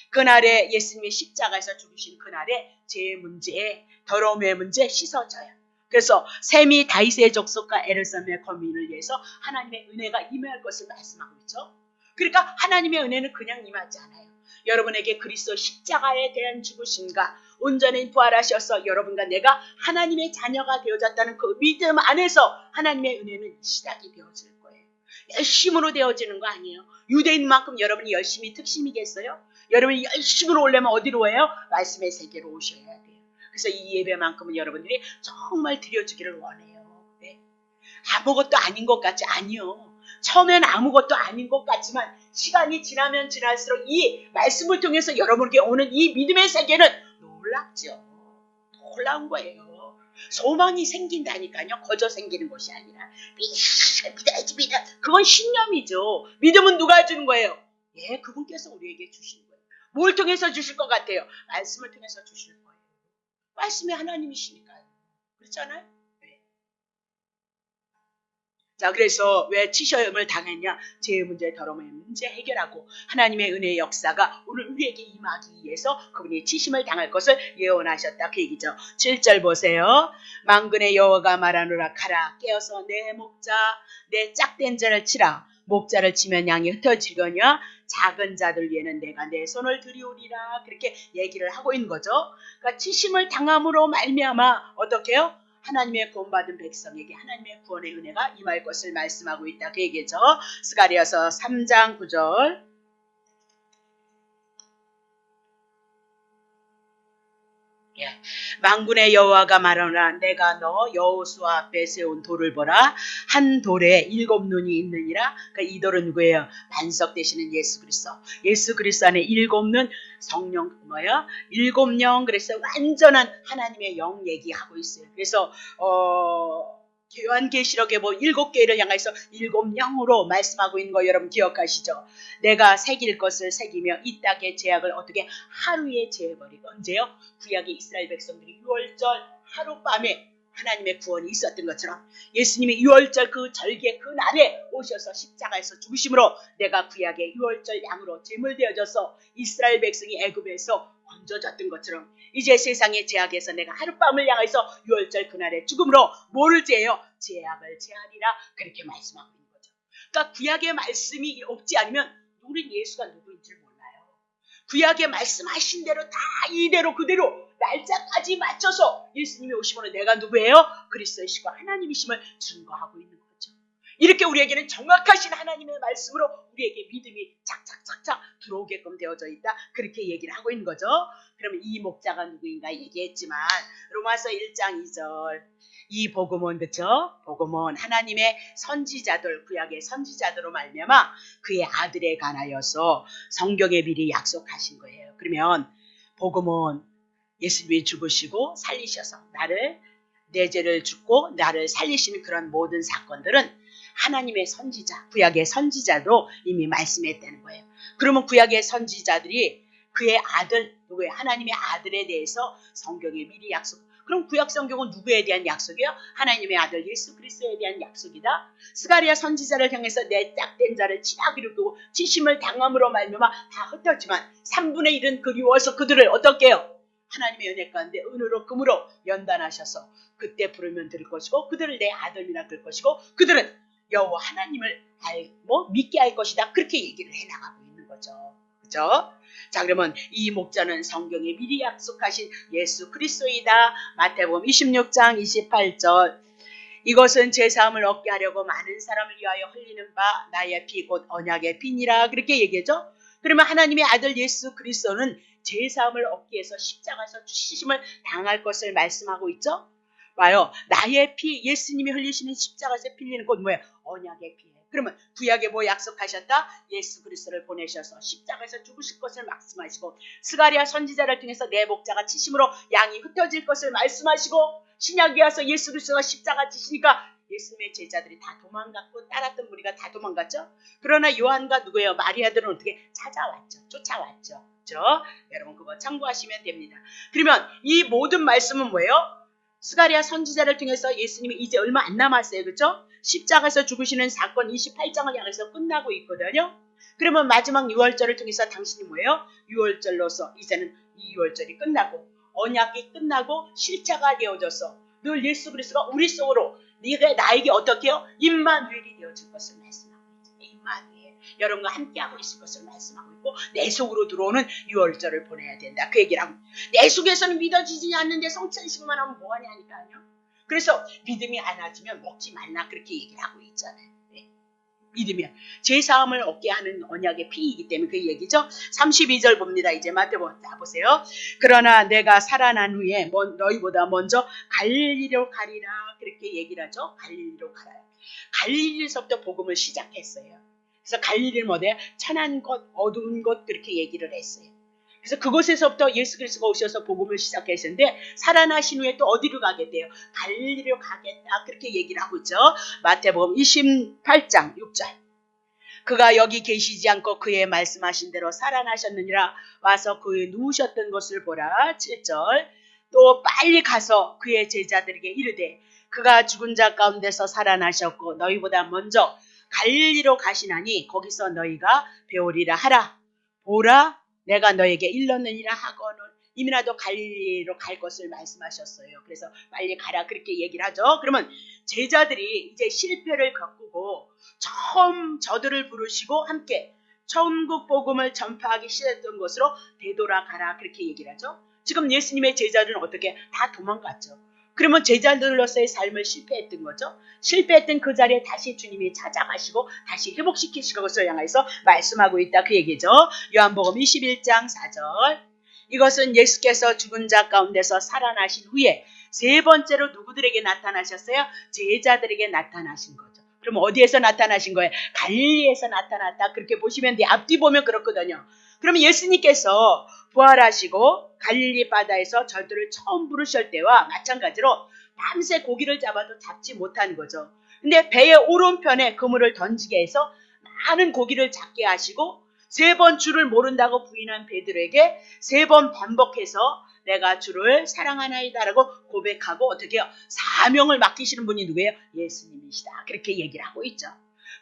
그날에 예수님이 십자가에서 죽으신 그날에 죄의 문제, 더러움의 문제 씻어져요. 그래서 셈이 다윗의 족속과 에르사렘의 거민을 위해서 하나님의 은혜가 임할 것을 말씀하고 있죠. 그러니까 하나님의 은혜는 그냥 임하지 않아요. 여러분에게 그리스도 십자가에 대한 죽으심과 온전히 부활하셔서 여러분과 내가 하나님의 자녀가 되어졌다는 그 믿음 안에서 하나님의 은혜는 시작이 되어질 거예요. 열심으로 되어지는 거 아니에요. 유대인만큼 여러분이 열심히 특심이겠어요? 여러분이 열심으로 오려면 어디로 와요? 말씀의 세계로 오셔야 돼요. 그래서 이 예배만큼은 여러분들이 정말 드려주기를 원해요. 네. 아무것도 아닌 것 같지? 아니요. 처음엔 아무것도 아닌 것 같지만 시간이 지나면 지날수록 이 말씀을 통해서 여러분에게 오는 이 믿음의 세계는 놀랍죠. 놀라운 거예요. 소망이 생긴다니까요. 거저 생기는 것이 아니라 믿어야지 믿어. 그건 신념이죠. 믿음은 누가 주는 거예요? 예, 그분께서 우리에게 주신 거예요. 뭘 통해서 주실 것 같아요? 말씀을 통해서 주실 거예요. 말씀이 하나님이시니까요. 그렇잖아요? 네. 자, 그래서 왜 치셔임을 당했냐? 죄의 문제, 더러움의 문제 해결하고 하나님의 은혜의 역사가 오늘 우리에게 임하기 위해서 그분이 치심을 당할 것을 예언하셨다. 그 얘기죠. 7절 보세요. 만군의 여호와가 말하노라 가라 깨어서 내 목자 내 짝된 자를 치라. 목자를 치면 양이 흩어지거냐? 작은 자들 위에는 내가 내 손을 들이오리라. 그렇게 얘기를 하고 있는 거죠. 그러니까 치심을 당함으로 말미암아 어떻게 해요? 하나님의 구원받은 백성에게 하나님의 구원의 은혜가 임할 것을 말씀하고 있다. 그 얘기죠. 스가랴서 3장 9절. 예. 만군의 여호와가 말하노라 내가 너 여호수아 앞에 세운 돌을 보라 한 돌에 7눈이 있느니라. 그러니까 이 돌은 누구예요? 반석 되시는 예수 그리스도. 예수 그리스도 안에 7눈 성령 뭐야? 7영 그래서 완전한 하나님의 영 얘기하고 있어요. 그래서 요한계시록에 7개를 향해서 7영으로 말씀하고 있는 거 여러분 기억하시죠? 내가 새길 것을 새기며 이 땅의 죄악을 어떻게 하루에 제해버리고 언제요? 구약의 이스라엘 백성들이 6월절 하룻밤에 하나님의 구원이 있었던 것처럼 예수님이 6월절 그 절개 그 날에 오셔서 십자가에서 죽으심으로 내가 구약의 6월절 양으로 제물되어져서 이스라엘 백성이 애굽에서 건져졌던 것처럼 이제 세상의 죄악에서 내가 하룻밤을 향해서 6월절 그날의 죽음으로 뭐를 제해요? 죄악을 제하리라 그렇게 말씀하고 있는 거죠. 그러니까 구약의 말씀이 없지 않으면 우린 예수가 누구인지 몰라요. 구약의 말씀하신 대로 다 이대로 그대로 날짜까지 맞춰서 예수님이 오시면 내가 누구예요? 그리스도이시고 하나님이심을 증거하고 있는 거죠. 이렇게 우리에게는 정확하신 하나님의 말씀으로 우리에게 믿음이 착착착착 들어오게끔 되어져 있다. 그렇게 얘기를 하고 있는 거죠. 그러면 이 목자가 누구인가 얘기했지만 로마서 1장 2절 이 복음은 그쵸? 복음은 하나님의 선지자들 구약의 선지자들로 말미암아 그의 아들에 관하여서 성경에 미리 약속하신 거예요. 그러면 복음은 예수님이 죽으시고 살리셔서 나를 내 죄를 죽고 나를 살리시는 그런 모든 사건들은 하나님의 선지자, 구약의 선지자로 이미 말씀했다는 거예요. 그러면 구약의 선지자들이 그의 아들, 누구예요? 하나님의 아들에 대해서 성경에 미리 약속. 그럼 구약 성경은 누구에 대한 약속이에요? 하나님의 아들 예수 그리스도에 대한 약속이다. 스가랴 선지자를 향해서 내 짝된 자를 치라기로 두고 치심을 당함으로 말미암아 다 흩었지만 3분의 1은 그리워서 그들을 어떻게 해요? 하나님의 은혜 가운데 은으로 금으로 연단하셔서 그때 부르면 들을 것이고 그들을 내 아들이라 들 것이고 그들은 여호와 하나님을 믿게 할 것이다. 그렇게 얘기를 해나가고 있는 거죠. 그죠? 자, 그러면 이 목자는 성경에 미리 약속하신 예수 그리스도이다. 마태복음 26장 28절 이것은 제사함을 얻게 하려고 많은 사람을 위하여 흘리는 바 나의 피 곧 언약의 피니라. 그렇게 얘기하죠. 그러면 하나님의 아들 예수 그리스도는 제사함을 얻기 위해서 십자가에서 죽으심을 당할 것을 말씀하고 있죠. 봐요. 나의 피, 예수님이 흘리시는 십자가에서 흘리는 것 뭐예요? 언약의 피예요. 그러면 구약에 뭐 약속하셨다? 예수 그리스도를 보내셔서 십자가에서 죽으실 것을 말씀하시고 스가랴 선지자를 통해서 내 목자가 치심으로 양이 흩어질 것을 말씀하시고 신약에 와서 예수 그리스도가 십자가 지시니까 예수님의 제자들이 다 도망갔고 따랐던 무리가 다 도망갔죠. 그러나 요한과 누구예요? 마리아들은 어떻게 찾아왔죠. 쫓아왔죠. 그렇죠? 여러분 그거 참고하시면 됩니다. 그러면 이 모든 말씀은 뭐예요? 스가랴 선지자를 통해서 예수님이 이제 얼마 안 남았어요. 그렇죠? 십자가에서 죽으시는 사건 28장을 향해서 끝나고 있거든요. 그러면 마지막 6월절을 통해서 당신이 뭐예요? 6월절로서 이제는 이 6월절이 끝나고 언약이 끝나고 실체가 되어져서 늘 예수 그리스도가 우리 속으로 네가 나에게 어떻게 해요? 임마누엘이 되어질 것을 말씀하고 있죠. 임마누엘. 여러분과 함께하고 있을 것을 말씀하고 있고 내 속으로 들어오는 6월절을 보내야 된다. 그 얘기를 하고 내 속에서는 믿어지지 않는데 성찬식만 하면 뭐하냐 하니까요. 그래서 믿음이 안 와지면 먹지 말라 그렇게 얘기를 하고 있잖아요. 네. 믿으면 제사함을 얻게 하는 언약의 피이기 때문에 그 얘기죠. 32절 봅니다. 이제 마태복음 자 보세요. 그러나 내가 살아난 후에 너희보다 먼저 갈릴리로 가리라 그렇게 얘기를 하죠. 갈릴리로 가라요. 갈릴리에서부터 복음을 시작했어요. 그래서 갈릴리는 뭐예요? 천한 곳, 어두운 곳 그렇게 얘기를 했어요. 그래서 그곳에서부터 예수 그리스도가 오셔서 복음을 시작하셨는데 살아나신 후에 또 어디로 가겠대요? 갈릴리로 가겠다 그렇게 얘기를 하고 있죠. 마태복음 28장 6절 그가 여기 계시지 않고 그의 말씀하신 대로 살아나셨느니라 와서 그의 누우셨던 곳을 보라. 7절 또 빨리 가서 그의 제자들에게 이르되 그가 죽은 자 가운데서 살아나셨고 너희보다 먼저 갈릴리로 가시나니 거기서 너희가 배우리라 하라. 보라 내가 너에게 일렀느니라 하고는 이미라도 갈릴리로 갈 것을 말씀하셨어요. 그래서 빨리 가라 그렇게 얘기를 하죠. 그러면 제자들이 이제 실패를 겪고 처음 저들을 부르시고 함께 천국 복음을 전파하기 시작했던 것으로 되돌아가라 그렇게 얘기를 하죠. 지금 예수님의 제자들은 어떻게 다 도망갔죠. 그러면 제자들로서의 삶을 실패했던 거죠. 실패했던 그 자리에 다시 주님이 찾아가시고 다시 회복시키실 것을 향해서 말씀하고 있다 그 얘기죠. 요한복음 21장 4절 이것은 예수께서 죽은 자 가운데서 살아나신 후에 세 번째로 누구들에게 나타나셨어요? 제자들에게 나타나신 거죠. 그럼 어디에서 나타나신 거예요? 갈릴리에서 나타났다. 그렇게 보시면 돼. 앞뒤 보면 그렇거든요. 그러면 예수님께서 부활하시고 갈릴리 바다에서 저들을 처음 부르실 때와 마찬가지로 밤새 고기를 잡아도 잡지 못한 거죠. 근데 배의 오른편에 그물을 던지게 해서 많은 고기를 잡게 하시고 세 번 주를 모른다고 부인한 베드로에게 세 번 반복해서 내가 주를 사랑하나이다라고 고백하고 어떻게 해요? 사명을 맡기시는 분이 누구예요? 예수님이시다. 그렇게 얘기를 하고 있죠.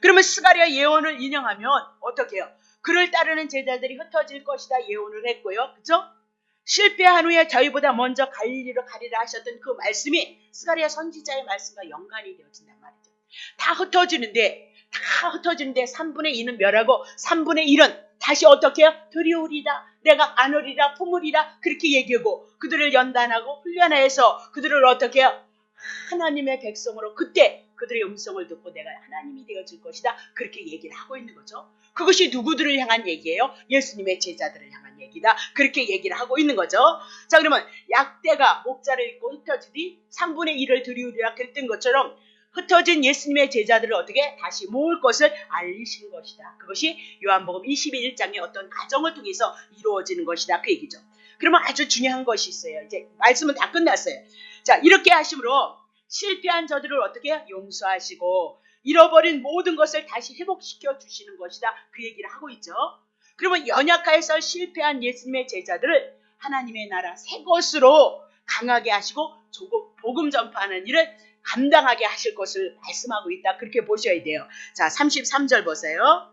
그러면 스가랴 예언을 인용하면 어떻게 해요? 그를 따르는 제자들이 흩어질 것이다 예언을 했고요. 그죠? 실패한 후에 저희보다 먼저 갈릴리로 가리라 하셨던 그 말씀이 스가랴 선지자의 말씀과 연관이 되어진단 말이죠. 다 흩어지는데 3분의 2는 멸하고 3분의 1은 다시 어떻게 해요? 들이오리다. 내가 안으리라 품으리라 그렇게 얘기하고 그들을 연단하고 훈련해서 그들을 어떻게 해요? 하나님의 백성으로 그때 그들의 음성을 듣고 내가 하나님이 되어줄 것이다. 그렇게 얘기를 하고 있는 거죠. 그것이 누구들을 향한 얘기예요? 예수님의 제자들을 향한 얘기다. 그렇게 얘기를 하고 있는 거죠. 자, 그러면 약대가 목자를 입고 흩어지니 3분의 1을 들이우리라 그랬던 것처럼 흩어진 예수님의 제자들을 어떻게 다시 모을 것을 알리신 것이다. 그것이 요한복음 21장의 어떤 과정을 통해서 이루어지는 것이다. 그 얘기죠. 그러면 아주 중요한 것이 있어요. 이제 말씀은 다 끝났어요. 자, 이렇게 하심으로 실패한 저들을 어떻게 용서하시고 잃어버린 모든 것을 다시 회복시켜 주시는 것이다. 그 얘기를 하고 있죠. 그러면 연약하여서 실패한 예수님의 제자들을 하나님의 나라 새 것으로 강하게 하시고 복음 전파하는 일을 감당하게 하실 것을 말씀하고 있다. 그렇게 보셔야 돼요. 자, 33절 보세요.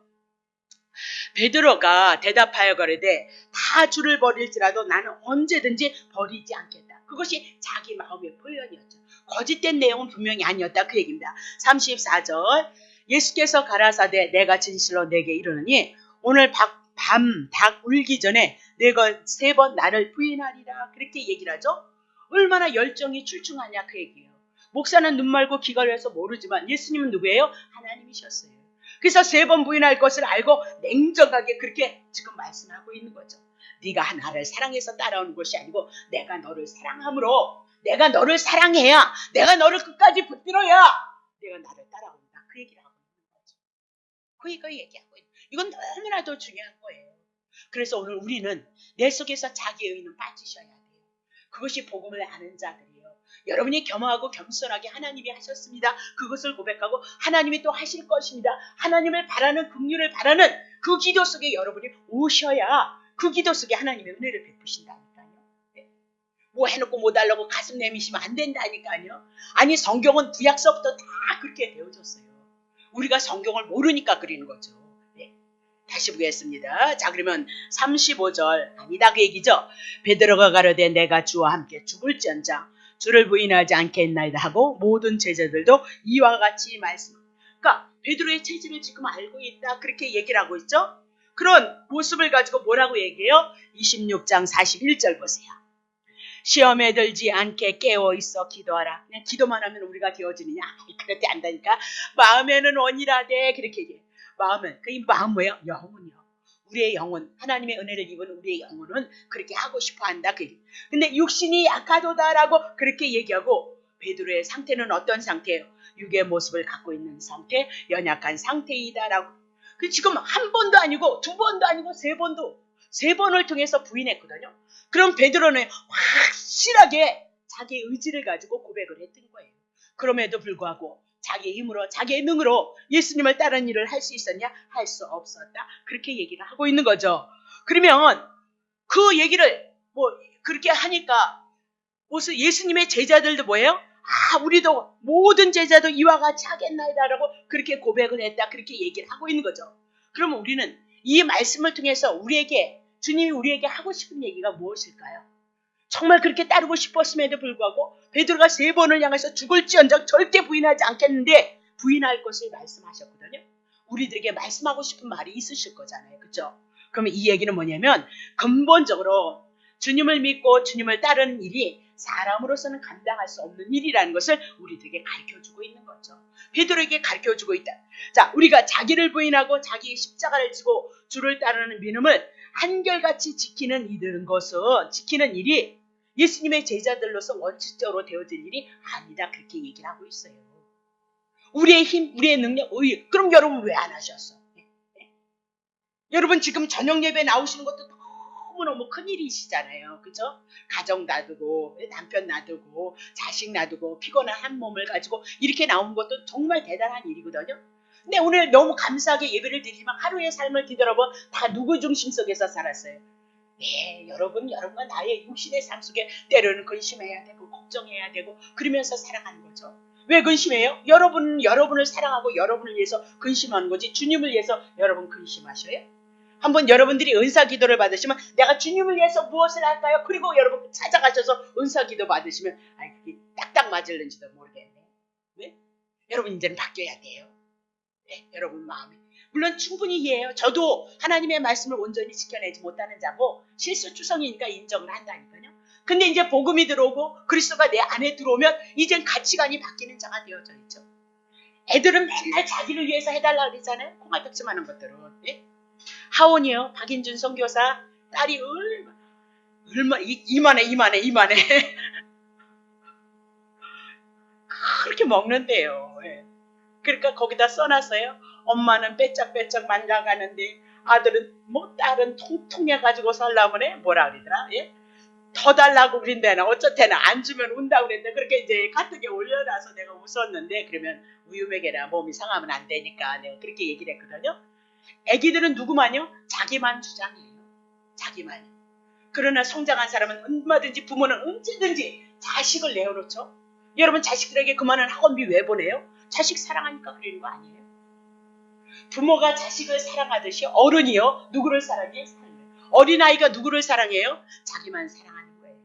베드로가 대답하여 가로되 다 주를 버릴지라도 나는 언제든지 버리지 않겠다. 그것이 자기 마음의 표현이었죠. 거짓된 내용은 분명히 아니었다. 그 얘기입니다. 34절 예수께서 가라사대 내가 진실로 내게 이르노니 오늘 밤 닭 울기 전에 내가 3번 나를 부인하리라. 그렇게 얘기를 하죠. 얼마나 열정이 출중하냐 그 얘기예요. 목사는 눈 말고 귀 걸려서 모르지만 예수님은 누구예요? 하나님이셨어요. 그래서 3번 부인할 것을 알고 냉정하게 그렇게 지금 말씀하고 있는 거죠. 네가 나를 사랑해서 따라오는 것이 아니고 내가 너를 사랑함으로 내가 너를 사랑해야 내가 너를 끝까지 붙들어야 내가 나를 따라온다. 그 얘기를 하고 있는 거죠. 그 얘기하고 있는 이건 너무나도 중요한 거예요. 그래서 오늘 우리는 내 속에서 자기의 의는 빠지셔야 돼요. 그것이 복음을 아는 자들이에요. 여러분이 겸허하고 겸손하게 하나님이 하셨습니다. 그것을 고백하고 하나님이 또 하실 것입니다. 하나님을 바라는 긍휼을 바라는 그 기도 속에 여러분이 오셔야 그 기도 속에 하나님의 은혜를 베푸신다니까요. 네. 뭐 해놓고 못 달라고 가슴 내미시면 안 된다니까요. 아니 성경은 구약서부터 다 그렇게 되어졌어요. 우리가 성경을 모르니까 그리는 거죠. 네. 다시 보겠습니다. 자, 그러면 35절 아니다 그 얘기죠. 베드로가 가로되 내가 주와 함께 죽을지언정 주를 부인하지 않겠나이다 하고 모든 제자들도 이와 같이 말씀. 그러니까 베드로의 체질을 지금 알고 있다 그렇게 얘기를 하고 있죠. 그런 모습을 가지고 뭐라고 얘기해요? 26장 41절 보세요. 시험에 들지 않게 깨어 있어 기도하라. 그냥 기도만 하면 우리가 되어지느냐? 그렇게 안다니까. 마음에는 원이라되 그렇게 얘기해요. 마음은 그 마음 뭐예요? 영혼이요. 우리의 영혼, 하나님의 은혜를 입은 우리의 영혼은 그렇게 하고 싶어 한다. 근데 육신이 약하도다라고 그렇게 얘기하고 베드로의 상태는 어떤 상태예요? 육의 모습을 갖고 있는 상태, 연약한 상태이다라고. 지금 한 번도 아니고 두 번도 아니고 세 번을 통해서 부인했거든요. 그럼 베드로는 확실하게 자기의 의지를 가지고 고백을 했던 거예요. 그럼에도 불구하고 자기의 힘으로 자기의 능으로 예수님을 따르는 일을 할 수 있었냐? 할 수 없었다. 그렇게 얘기를 하고 있는 거죠. 그러면 그 얘기를 뭐 그렇게 하니까 무슨 예수님의 제자들도 뭐예요? 우리도 모든 제자도 이와 같이 하겠나이다라고 그렇게 고백을 했다. 그렇게 얘기를 하고 있는 거죠. 그러면 우리는 이 말씀을 통해서 주님이 우리에게 하고 싶은 얘기가 무엇일까요? 정말 그렇게 따르고 싶었음에도 불구하고 베드로가 3번을 향해서 죽을지언정 절대 부인하지 않겠는데 부인할 것을 말씀하셨거든요. 우리들에게 말씀하고 싶은 말이 있으실 거잖아요. 그렇죠? 그러면 이 얘기는 뭐냐면 근본적으로 주님을 믿고 주님을 따르는 일이 사람으로서는 감당할 수 없는 일이라는 것을 우리들에게 가르쳐주고 있는 거죠. 베드로에게 가르쳐주고 있다. 자, 우리가 자기를 부인하고 자기의 십자가를 지고 주를 따르는 믿음을 한결같이 지키는 일이 예수님의 제자들로서 원칙적으로 되어진 일이 아니다. 그렇게 얘기를 하고 있어요. 우리의 힘, 우리의 능력, 그럼 여러분 왜 안 하셨어? 여러분 지금 저녁 예배 나오시는 것도 너무너무 큰일이시잖아요. 그죠? 가정 놔두고 남편 놔두고 자식 놔두고 피곤한 한 몸을 가지고 이렇게 나온 것도 정말 대단한 일이거든요. 근데 오늘 너무 감사하게 예배를 드리지만 하루의 삶을 뒤돌아보면 다 누구 중심 속에서 살았어요. 네, 여러분과 나의 육신의 삶 속에 때로는 근심해야 되고 걱정해야 되고 그러면서 살아가는 거죠. 왜 근심해요? 여러분을 사랑하고 여러분을 위해서 근심하는 거지 주님을 위해서 여러분 근심하셔요? 한번 여러분들이 은사 기도를 받으시면 내가 주님을 위해서 무엇을 할까요? 그리고 여러분 찾아가셔서 은사 기도 받으시면 그게 딱딱 맞을는지도 모르겠네. 왜? 여러분 이제는 바뀌어야 돼요. 네, 여러분 마음이. 물론 충분히 이해해요. 저도 하나님의 말씀을 온전히 지켜내지 못하는 자고 실수투성이니까 인정을 한다니까요. 근데 이제 복음이 들어오고 그리스도가 내 안에 들어오면 이젠 가치관이 바뀌는 자가 되어져 있죠. 애들은 맨날 자기를 위해서 해달라고 그러잖아요. 콩알딱지만한 것들은. 네? 하원이요. 박인준 선교사 딸이 이만해 그렇게 먹는데요. 예. 그러니까 거기다 써놨어요. 엄마는 빼짝빼짝 만나가는데 딸은 통통해가지고 살라면 해 뭐라 그러더라. 예? 더 달라고 그린다나 어쩌대나 안 주면 운다고 그랬는데 그렇게 이제 카톡에 올려놔서 내가 웃었는데 그러면 우유먹여라 몸이 상하면 안 되니까 내가 그렇게 얘기를 했거든요. 애기들은 누구만요? 자기만 주장해요. 자기만요. 그러나 성장한 사람은 얼마든지 부모는 언제든지 자식을 내어놓죠. 여러분 자식들에게 그만한 학원비 왜 보내요? 자식 사랑하니까 그러는 거 아니에요? 부모가 자식을 사랑하듯이 어른이요. 누구를 사랑해요? 어린아이가 누구를 사랑해요? 자기만 사랑하는 거예요.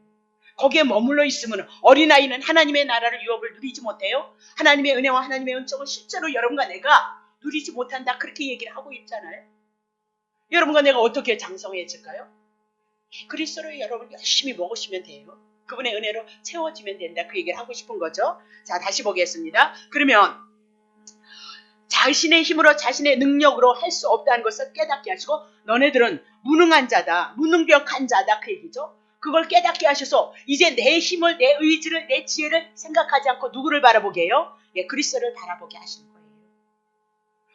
거기에 머물러 있으면 어린아이는 하나님의 나라를 유업을 누리지 못해요. 하나님의 은혜와 하나님의 은총을 실제로 여러분과 내가 누리지 못한다. 그렇게 얘기를 하고 있잖아요. 여러분과 내가 어떻게 장성해질까요? 그리스도를 여러분 열심히 먹으시면 돼요. 그분의 은혜로 채워지면 된다. 그 얘기를 하고 싶은 거죠. 자, 다시 보겠습니다. 그러면 자신의 힘으로 자신의 능력으로 할 수 없다는 것을 깨닫게 하시고 너네들은 무능한 자다. 무능력한 자다. 그 얘기죠. 그걸 깨닫게 하셔서 이제 내 힘을 내 의지를 내 지혜를 생각하지 않고 누구를 바라보게 해요? 그리스도를 바라보게 하시는 거예요.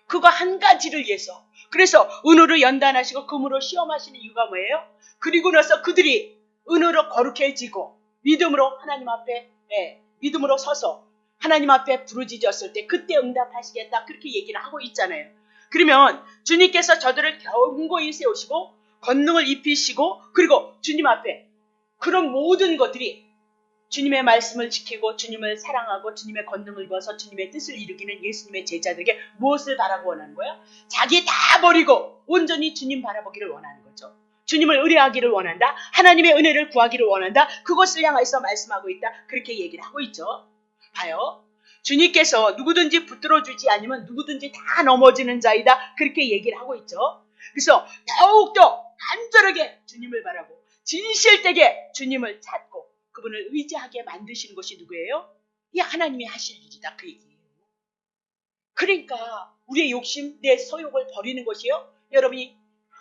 그거 한 가지를 위해서. 그래서 은으로 연단하시고 금으로 시험하시는 이유가 뭐예요? 그리고 나서 그들이 은으로 거룩해지고 믿음으로 하나님 앞에 믿음으로 서서 하나님 앞에 부르짖었을 때 그때 응답하시겠다. 그렇게 얘기를 하고 있잖아요. 그러면 주님께서 저들을 견고히 세우시고 권능을 입히시고 그리고 주님 앞에 그런 모든 것들이 주님의 말씀을 지키고 주님을 사랑하고 주님의 권능을 입어서 주님의 뜻을 이루기는 예수님의 제자들에게 무엇을 바라고 원하는 거예요? 자기 다 버리고 온전히 주님 바라보기를 원하는 거죠. 주님을 의뢰하기를 원한다. 하나님의 은혜를 구하기를 원한다. 그것을 향해서 말씀하고 있다. 그렇게 얘기를 하고 있죠. 봐요. 주님께서 누구든지 붙들어주지 않으면 누구든지 다 넘어지는 자이다. 그렇게 얘기를 하고 있죠. 그래서 더욱더 간절하게 주님을 바라고 진실되게 주님을 찾고 그분을 의지하게 만드시는 것이 누구예요? 이 하나님이 하실 일이다. 그 얘기예요. 그러니까 우리의 욕심, 내 소욕을 버리는 것이요. 여러분이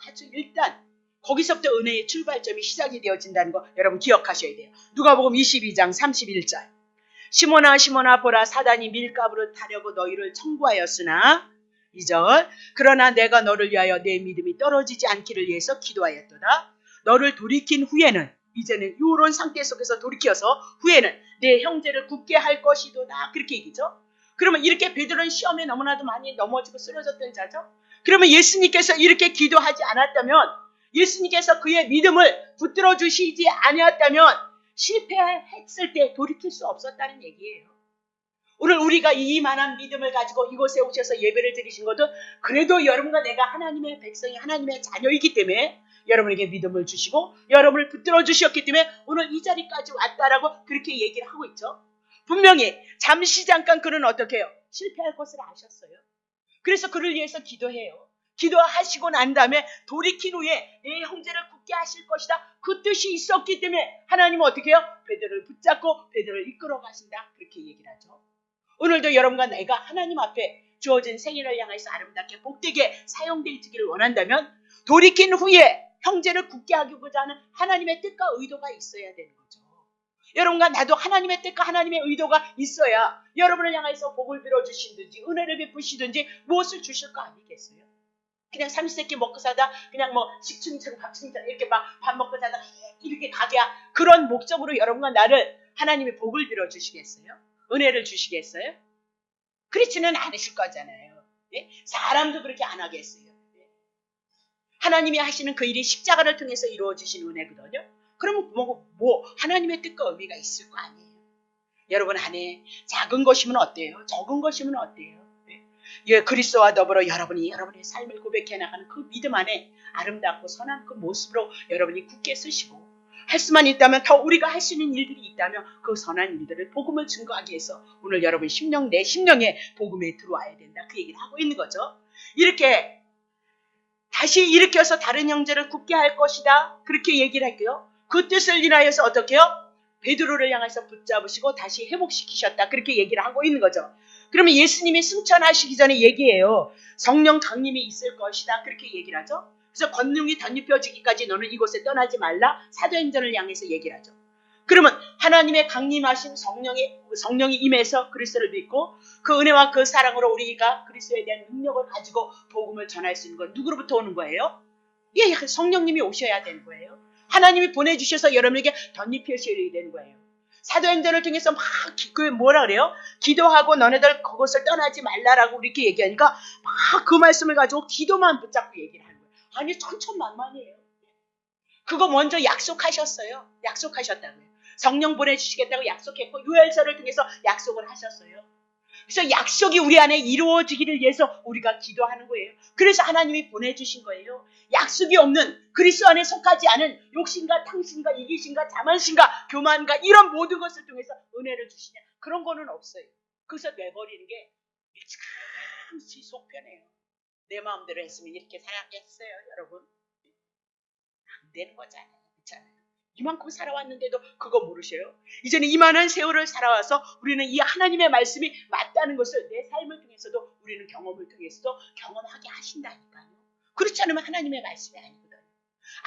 아주 일단 거기서부터 은혜의 출발점이 시작이 되어진다는 거 여러분 기억하셔야 돼요. 누가복음 22장 31절. 시몬아 보라 사단이 밀가부를 타려고 너희를 청구하였으나 2절. 그러나 내가 너를 위하여 내 믿음이 떨어지지 않기를 위해서 기도하였도다. 너를 돌이킨 후에는 이제는 이런 상태 속에서 돌이켜서 후에는 내 형제를 굳게 할 것이도다. 그렇게 얘기죠. 그러면 이렇게 베드로는 시험에 너무나도 많이 넘어지고 쓰러졌던 자죠. 그러면 예수님께서 이렇게 기도하지 않았다면 예수님께서 그의 믿음을 붙들어 주시지 아니었다면 실패했을 때 돌이킬 수 없었다는 얘기예요. 오늘 우리가 이만한 믿음을 가지고 이곳에 오셔서 예배를 드리신 것도 그래도 여러분과 내가 하나님의 백성이 하나님의 자녀이기 때문에 여러분에게 믿음을 주시고 여러분을 붙들어 주셨기 때문에 오늘 이 자리까지 왔다라고 그렇게 얘기를 하고 있죠. 분명히 잠시 잠깐 그는 어떻게 해요? 실패할 것을 아셨어요. 그래서 그를 위해서 기도해요. 기도하시고 난 다음에 돌이킨 후에 내 형제를 굳게 하실 것이다. 그 뜻이 있었기 때문에 하나님은 어떻게 해요? 베드로를 붙잡고 베드로를 이끌어 가신다. 그렇게 얘기를 하죠. 오늘도 여러분과 내가 하나님 앞에 주어진 생일을 향해서 아름답게 복되게 사용되기를 원한다면 돌이킨 후에 형제를 굳게 하고자 하는 하나님의 뜻과 의도가 있어야 되는 거죠. 여러분과 나도 하나님의 뜻과 하나님의 의도가 있어야 여러분을 향해서 복을 빌어주시든지 은혜를 베푸시든지 무엇을 주실 거 아니겠어요? 그냥 삼시세끼 먹고 사다 그냥 뭐 식충이처럼 박충이처럼 이렇게 막 밥 먹고 사다 이렇게 가게야. 그런 목적으로 여러분과 나를 하나님의 복을 빌어주시겠어요? 은혜를 주시겠어요? 그렇지는 않으실 거잖아요. 예? 사람도 그렇게 안 하겠어요. 예? 하나님이 하시는 그 일이 십자가를 통해서 이루어지신 은혜거든요. 그러면 뭐 하나님의 뜻과 의미가 있을 거 아니에요. 여러분 안에 작은 것이면 어때요? 적은 것이면 어때요? 예, 그리스도와 더불어 여러분이 여러분의 삶을 고백해 나가는 그 믿음 안에 아름답고 선한 그 모습으로 여러분이 굳게 서시고 할 수만 있다면 더 우리가 할 수 있는 일들이 있다면 그 선한 일들을 복음을 증거하기 위해서 오늘 여러분 내 심령에 복음에 들어와야 된다. 그 얘기를 하고 있는 거죠. 이렇게 다시 일으켜서 다른 형제를 굳게 할 것이다. 그렇게 얘기를 할게요. 그 뜻을 인하여서 어떻게 해요? 베드로를 향해서 붙잡으시고 다시 회복시키셨다. 그렇게 얘기를 하고 있는 거죠. 그러면 예수님이 승천하시기 전에 얘기해요. 성령 강림이 있을 것이다. 그렇게 얘기를 하죠. 그래서 권능이 덧입혀지기까지 너는 이곳에 떠나지 말라. 사도행전을 향해서 얘기를 하죠. 그러면 하나님의 강림하신 성령이 임해서 그리스도를 믿고 그 은혜와 그 사랑으로 우리가 그리스도에 대한 능력을 가지고 복음을 전할 수 있는 건 누구로부터 오는 거예요? 예, 성령님이 오셔야 되는 거예요. 하나님이 보내주셔서 여러분에게 덧입혀셔야 되는 거예요. 사도행전을 통해서 막 뭐라 그래요? 기도하고 너네들 그곳을 떠나지 말라라고 이렇게 얘기하니까 막 그 말씀을 가지고 기도만 붙잡고 얘기를 하는 거예요. 아니 천천만만이에요. 그거 먼저 약속하셨어요. 약속하셨다고요. 성령 보내주시겠다고 약속했고 요엘서를 통해서 약속을 하셨어요. 그래서 약속이 우리 안에 이루어지기를 위해서 우리가 기도하는 거예요. 그래서 하나님이 보내주신 거예요. 약속이 없는 그리스도 안에 속하지 않은 욕심과 탕심과 이기심과 자만심과 교만과 이런 모든 것을 통해서 은혜를 주시냐. 그런 거는 없어요. 그래서 내버리는 게 참시 속편해요. 내 마음대로 했으면 이렇게 살았겠어요. 여러분. 안 되는 거잖아요. 그렇잖아요. 이만큼 살아왔는데도 그거 모르셔요? 이제는 이만한 세월을 살아와서 우리는 이 하나님의 말씀이 맞다는 것을 내 삶을 통해서도 우리는 경험을 통해서도 경험하게 하신다니까요. 그렇지 않으면 하나님의 말씀이 아니거든요.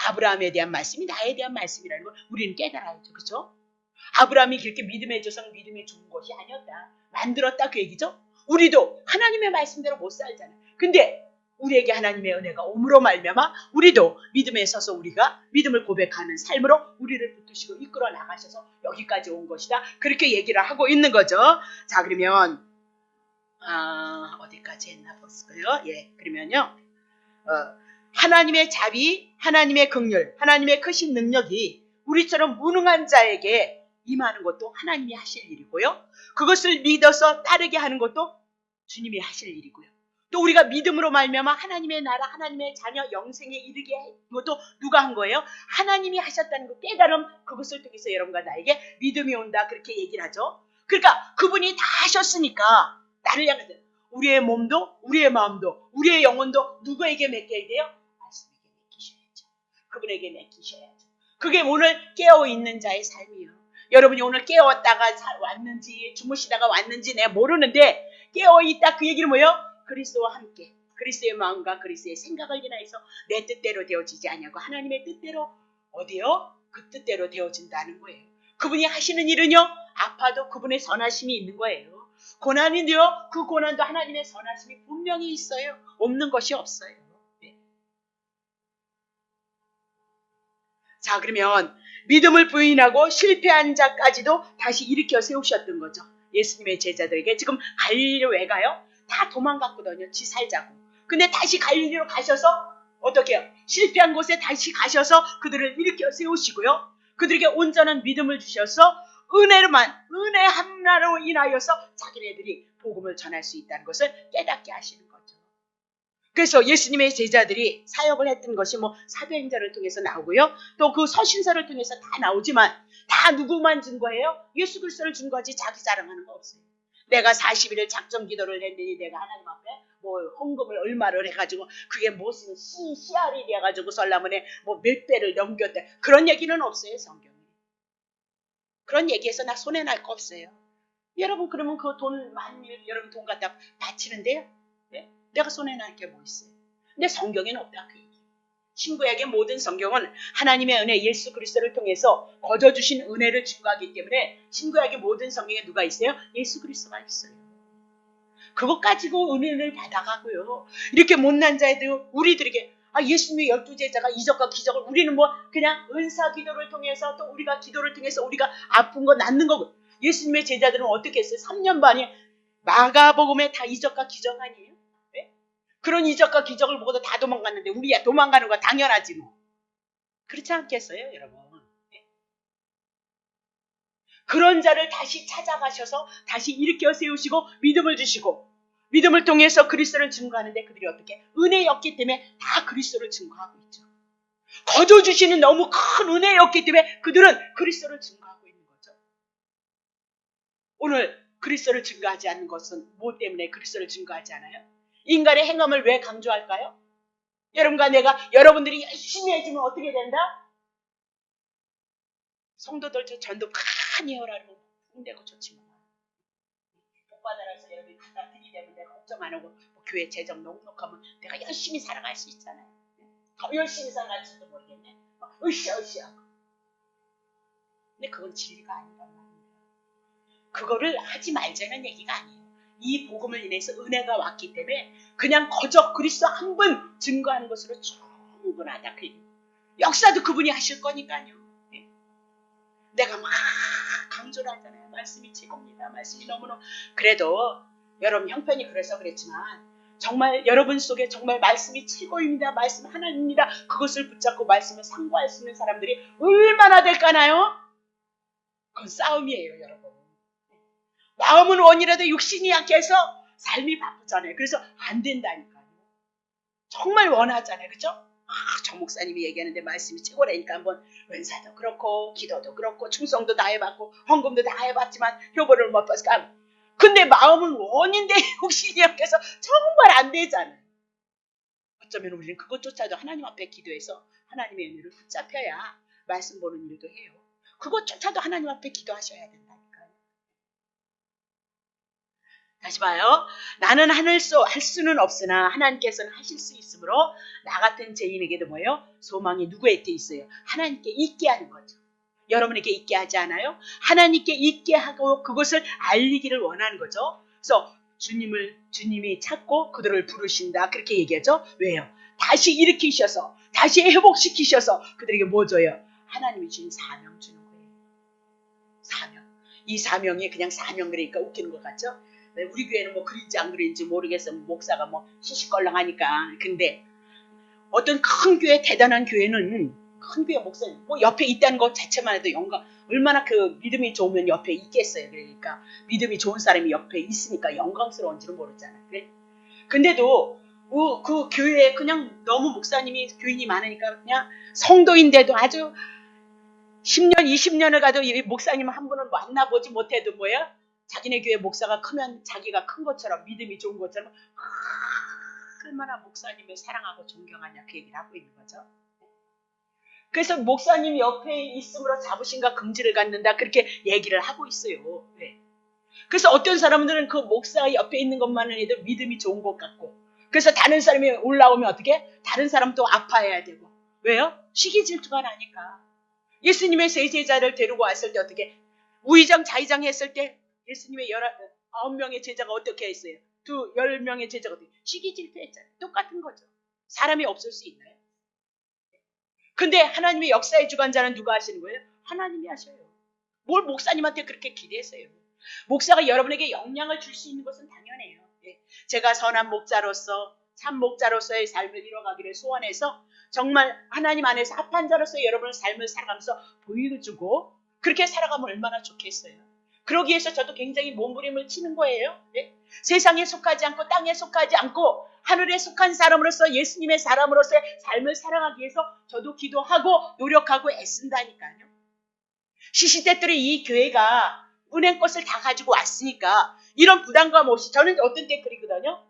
아브라함에 대한 말씀이 나에 대한 말씀이라는 걸 우리는 깨달아야죠. 그렇죠? 아브라함이 그렇게 믿음의 조상, 믿음의 좋은 것이 아니었다. 만들었다 그 얘기죠. 우리도 하나님의 말씀대로 못 살잖아요. 근데 우리에게 하나님의 은혜가 옴으로 말미암아 우리도 믿음에 서서 우리가 믿음을 고백하는 삶으로 우리를 붙드시고 이끌어 나가셔서 여기까지 온 것이다. 그렇게 얘기를 하고 있는 거죠. 자, 그러면 어디까지 했나 볼까요? 예, 그러면요. 하나님의 자비, 하나님의 긍휼, 하나님의 크신 능력이 우리처럼 무능한 자에게 임하는 것도 하나님이 하실 일이고요. 그것을 믿어서 따르게 하는 것도 주님이 하실 일이고요. 또 우리가 믿음으로 말미암아 하나님의 나라, 하나님의 자녀 영생에 이르게 한 것도 누가 한 거예요? 하나님이 하셨다는 그 깨달음, 그것을 통해서 여러분과 나에게 믿음이 온다. 그렇게 얘기를 하죠. 그러니까 그분이 다 하셨으니까 나를 향해서 우리의 몸도, 우리의 마음도, 우리의 영혼도 누구에게 맡겨야 돼요? 말씀에게 맡기셔야죠. 그분에게 맡기셔야죠. 그게 오늘 깨어있는 자의 삶이에요. 여러분이 오늘 깨어왔다가 왔는지 주무시다가 왔는지 내가 모르는데 깨어있다 그 얘기는 뭐예요? 그리스도와 함께 그리스도의 마음과 그리스도의 생각을 인하여서 내 뜻대로 되어지지 아니하고 하나님의 뜻대로 어디요? 그 뜻대로 되어진다는 거예요. 그분이 하시는 일은요. 아파도 그분의 선하심이 있는 거예요. 고난인데요. 그 고난도 하나님의 선하심이 분명히 있어요. 없는 것이 없어요. 네. 자, 그러면 믿음을 부인하고 실패한 자까지도 다시 일으켜 세우셨던 거죠. 예수님의 제자들에게 지금 갈릴리로 왜 가요? 다 도망갔거든요. 지 살자고. 근데 다시 갈릴리로 가셔서 어떻게 해요? 실패한 곳에 다시 가셔서 그들을 일으켜 세우시고요. 그들에게 온전한 믿음을 주셔서 은혜 하나로 인하여서 자기네들이 복음을 전할 수 있다는 것을 깨닫게 하시는 거죠. 그래서 예수님의 제자들이 사역을 했던 것이 뭐 사도행전을 통해서 나오고요. 또 그 서신서를 통해서 다 나오지만 다 누구만 준 거예요? 예수 그리스도를 준 거지 자기 자랑하는 거 없어요. 내가 40일을 작정 기도를 했더니 내가 하나님 앞에 뭐 헌금을 얼마를 해가지고 그게 무슨 씨알이 돼가지고 설라문에 뭐 몇 배를 넘겼대. 그런 얘기는 없어요. 성경에. 그런 얘기해서 나 손해날 거 없어요. 여러분 그러면 그 돈 만일 여러분 돈 갖다 바치는데요. 네? 내가 손해날 게 뭐 있어요. 근데 성경에는 없다 그 얘기. 신구약의 모든 성경은 하나님의 은혜 예수 그리스도를 통해서 거저주신 은혜를 증거하기 때문에 신구약의 모든 성경에 누가 있어요? 예수 그리스도가 있어요. 그것 가지고 은혜를 받아가고요. 이렇게 못난 자애들 우리들에게 예수님의 12제자가 이적과 기적을 우리는 뭐 그냥 은사 기도를 통해서 또 우리가 기도를 통해서 우리가 아픈 거 낫는 거고 예수님의 제자들은 어떻게 했어요? 3년 반이 마가복음에 다 이적과 기적 아니에요? 네? 그런 이적과 기적을 보고도 다 도망갔는데 우리야 도망가는 거 당연하지 뭐. 그렇지 않겠어요 여러분? 네? 그런 자를 다시 찾아가셔서 다시 일으켜 세우시고 믿음을 주시고 믿음을 통해서 그리스도를 증거하는데 그들이 어떻게? 은혜였기 때문에 다 그리스도를 증거하고 있죠. 거저주시는 너무 큰 은혜였기 때문에 그들은 그리스도를 증거하고 있는 거죠. 오늘 그리스도를 증거하지 않는 것은 무엇 때문에 그리스도를 증거하지 않아요? 인간의 행함을 왜 강조할까요? 여러분과 내가 여러분들이 열심히 해주면 어떻게 된다? 성도들 저 전도 많이 해오라고 홍대고 좋지만 복받아라서 여러분이 갖다 드리려면 내가 걱정 안 하고 뭐 교회 재정 넉넉하면 내가 열심히 살아갈 수 있잖아요. 더 열심히 살아갈지도 모르겠네. 으쌰으쌰. 근데 그건 진리가 아니란 말이에요. 그거를 하지 말자는 얘기가 아니에요. 이 복음을 인해서 은혜가 왔기 때문에 그냥 거저 그리스도 한 분 증거하는 것으로 충분하다 그 얘기예요. 역사도 그분이 하실 거니까요. 네? 내가 막 강조를 하잖아요. 말씀이 최고입니다. 말씀이 너무너무 그래도 여러분 형편이 그래서 그랬지만 정말 여러분 속에 정말 말씀이 최고입니다. 말씀 하나입니다. 그것을 붙잡고 말씀을 상고할 수 있는 사람들이 얼마나 될까나요? 그건 싸움이에요 여러분. 마음은 원이라도 육신이 약해서 삶이 바쁘잖아요. 그래서 안 된다니까요. 정말 원하잖아요. 그죠? 정 목사님이 얘기하는데 말씀이 최고라니까 한번 은사도 그렇고 기도도 그렇고 충성도 다 해봤고 헌금도 다 해봤지만 효과를 못 봤을까? 근데 마음은 원인데 육신이 약해서 정말 안 되잖아요. 어쩌면 우리는 그것조차도 하나님 앞에 기도해서 하나님의 은혜를 붙잡혀야 말씀 보는 일도 해요. 그것조차도 하나님 앞에 기도하셔야 된다니까요. 다시 봐요. 나는 할 수는 없으나 하나님께서는 하실 수 있으므로 나 같은 죄인에게도 뭐예요? 소망이 누구에게 있어요? 하나님께 있게 하는 거죠. 여러분에게 있게 하지 않아요? 하나님께 있게 하고 그것을 알리기를 원하는 거죠. 그래서 주님이 찾고 그들을 부르신다. 그렇게 얘기하죠. 왜요? 다시 일으키셔서 다시 회복시키셔서 그들에게 뭐 줘요? 하나님이 주신 사명 주는 거예요. 사명. 이 사명이 그냥 사명 그러니까 웃기는 것 같죠? 우리 교회는 뭐 그린지 안 그린지 모르겠어. 목사가 뭐 시시껄렁하니까. 근데 어떤 큰 교회, 대단한 교회는 큰 교회 목사님 뭐 옆에 있다는 것 자체만 해도 영광. 얼마나 그 믿음이 좋으면 옆에 있겠어요. 그러니까 믿음이 좋은 사람이 옆에 있으니까 영광스러운지는 모르잖아요. 그래? 근데도 그 교회에 그냥 너무 목사님이 교인이 많으니까 그냥 성도인데도 아주 10년, 20년을 가도 이 목사님 한 분을 만나보지 못해도 뭐야? 자기네 교회 목사가 크면 자기가 큰 것처럼 믿음이 좋은 것처럼 얼마나 목사님을 사랑하고 존경하냐 그 얘기를 하고 있는 거죠. 그래서 목사님 옆에 있음으로 자부심과 긍지를 갖는다 그렇게 얘기를 하고 있어요. 네. 그래서 어떤 사람들은 그 목사 옆에 있는 것만을 해도 믿음이 좋은 것 같고 그래서 다른 사람이 올라오면 어떻게? 다른 사람도 아파해야 되고 왜요? 시기 질투가 나니까. 예수님의 세 제자를 데리고 왔을 때 어떻게? 우의정 좌의정 했을 때 예수님의 19명의 제자가 어떻게 했어요? 10명의 제자가 어떻게? 시기 질투했잖아요. 똑같은 거죠. 사람이 없을 수 있나요? 근데 하나님의 역사의 주관자는 누가 하시는 거예요? 하나님이 하셔요. 뭘 목사님한테 그렇게 기대했어요? 목사가 여러분에게 영향을 줄 수 있는 것은 당연해요. 제가 선한 목자로서 참 목자로서의 삶을 이뤄가기를 소원해서 정말 하나님 안에서 합한 자로서 여러분의 삶을 살아가면서 보여주고 그렇게 살아가면 얼마나 좋겠어요. 그러기 위해서 저도 굉장히 몸부림을 치는 거예요. 네? 세상에 속하지 않고 땅에 속하지 않고 하늘에 속한 사람으로서 예수님의 사람으로서의 삶을 살아가기 위해서 저도 기도하고 노력하고 애쓴다니까요. 시시때때로 이 교회가 은행꽃을 다 가지고 왔으니까 이런 부담감 없이 저는 어떤 때 그러거든요.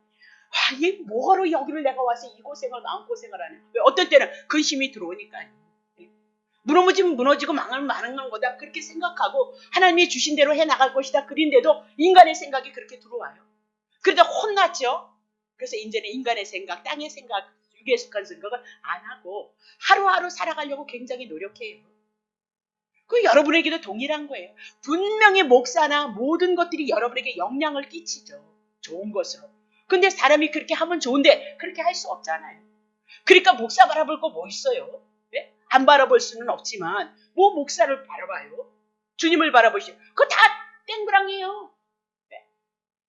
얘 뭐하러 여기를 내가 와서 이 고생을 마음고생을 하냐. 왜 어떤 때는 근심이 들어오니까요. 무너지면 무너지고 망하면 망한 거다 그렇게 생각하고 하나님이 주신 대로 해나갈 것이다 그린데도 인간의 생각이 그렇게 들어와요. 그러다 혼났죠. 그래서 이제는 인간의 생각, 땅의 생각, 기쁘게 속한 생각을 안 하고 하루하루 살아가려고 굉장히 노력해요. 그 여러분에게도 동일한 거예요. 분명히 목사나 모든 것들이 여러분에게 영향을 끼치죠. 좋은 것으로. 근데 사람이 그렇게 하면 좋은데 그렇게 할 수 없잖아요. 그러니까 목사 바라볼 거 뭐 있어요? 네? 안 바라볼 수는 없지만 뭐 목사를 바라봐요? 주님을 바라보시죠. 그거 다 땡그랑이에요. 네?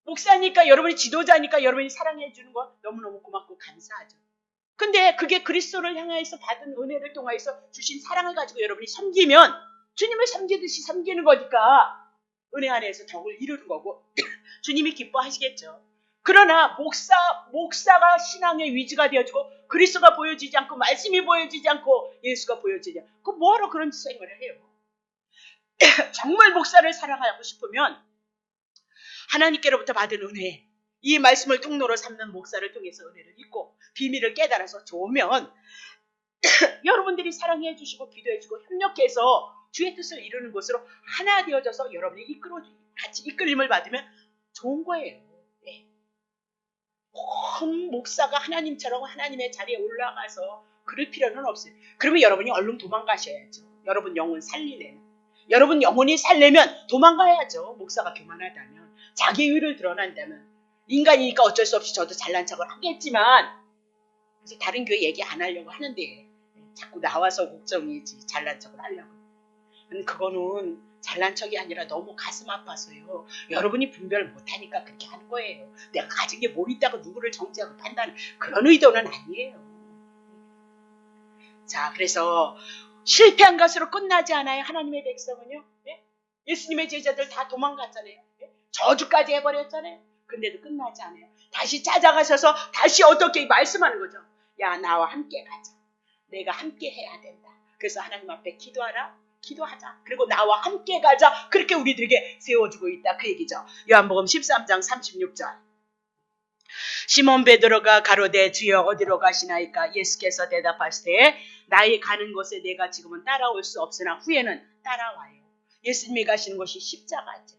목사니까 여러분이 지도자니까 여러분이 사랑해 주는 거 너무너무 고맙고 감사하죠. 근데 그게 그리스도를 향해서 받은 은혜를 통해서 주신 사랑을 가지고 여러분이 섬기면 주님을 섬기듯이 섬기는 거니까 은혜 안에서 덕을 이루는 거고 주님이 기뻐하시겠죠. 그러나 목사가 신앙의 위지가 되어지고 그리스도가 보여지지 않고 말씀이 보여지지 않고 예수가 보여지지 않고 그 뭐하러 그런 생각을 해요. 정말 목사를 사랑하고 싶으면 하나님께로부터 받은 은혜, 이 말씀을 통로로 삼는 목사를 통해서 은혜를 잊고 비밀을 깨달아서 좋으면 여러분들이 사랑해 주시고 기도해 주고 협력해서 주의 뜻을 이루는 것으로 하나 되어져서 여러분이 같이 이끌림을 받으면 좋은 거예요. 네. 온 목사가 하나님처럼 하나님의 자리에 올라가서 그럴 필요는 없어요. 그러면 여러분이 얼른 도망가셔야죠. 여러분 영혼 살리려면. 여러분 영혼이 살려면 도망가야죠. 목사가 교만하다면. 자기 의를 드러난다면. 인간이니까 어쩔 수 없이 저도 잘난 척을 하겠지만 그래서 다른 교회 얘기 안 하려고 하는데 자꾸 나와서 걱정이지 잘난 척을 하려고. 그거는 잘난 척이 아니라 너무 가슴 아파서요. 여러분이 분별 못하니까 그렇게 하는 거예요. 내가 가진 게 뭘 있다고 누구를 정죄하고 판단하는 그런 의도는 아니에요. 자, 그래서 실패한 것으로 끝나지 않아요. 하나님의 백성은요. 네? 예수님의 제자들 다 도망갔잖아요. 네? 저주까지 해버렸잖아요. 근데도 끝나지 않아요. 다시 찾아가셔서 다시 어떻게 말씀하는 거죠. 야, 나와 함께 가자. 내가 함께 해야 된다. 그래서 하나님 앞에 기도하자. 그리고 나와 함께 가자. 그렇게 우리들에게 세워주고 있다. 그 얘기죠. 요한복음 13장 36절. 시몬 베드로가 가로되 주여 어디로 가시나이까? 예수께서 대답하시되 나의 가는 곳에 내가 지금은 따라올 수 없으나 후에는 따라와요. 예수님이 가시는 곳이 십자가죠.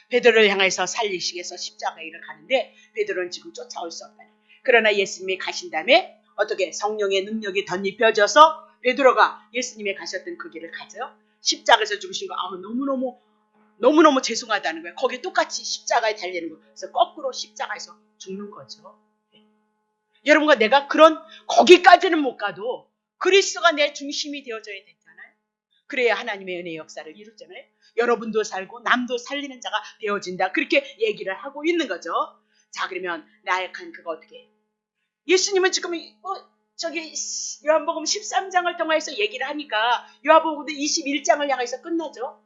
베드로를 향해서 살리시기 위해서 십자가 일을 가는데 베드로는 지금 쫓아올 수 없다. 그러나 예수님이 가신 다음에 어떻게 성령의 능력이 덧입혀져서 베드로가 예수님이 가셨던 그 길을 가죠. 십자가에서 죽으신 거 너무너무 죄송하다는 거예요. 거기 똑같이 십자가에 달리는 거. 그래서 거꾸로 십자가에서 죽는 거죠. 네. 여러분과 내가 거기까지는 못 가도 그리스도가 내 중심이 되어져야 되잖아요. 그래야 하나님의 은혜의 역사를 이루잖아요. 여러분도 살고 남도 살리는 자가 되어진다. 그렇게 얘기를 하고 있는 거죠. 자, 그러면 나약한 그거 어떻게 해요? 예수님은 지금 요한복음 13장을 통해서 얘기를 하니까 요한복음 21장을 향해서 끝나죠.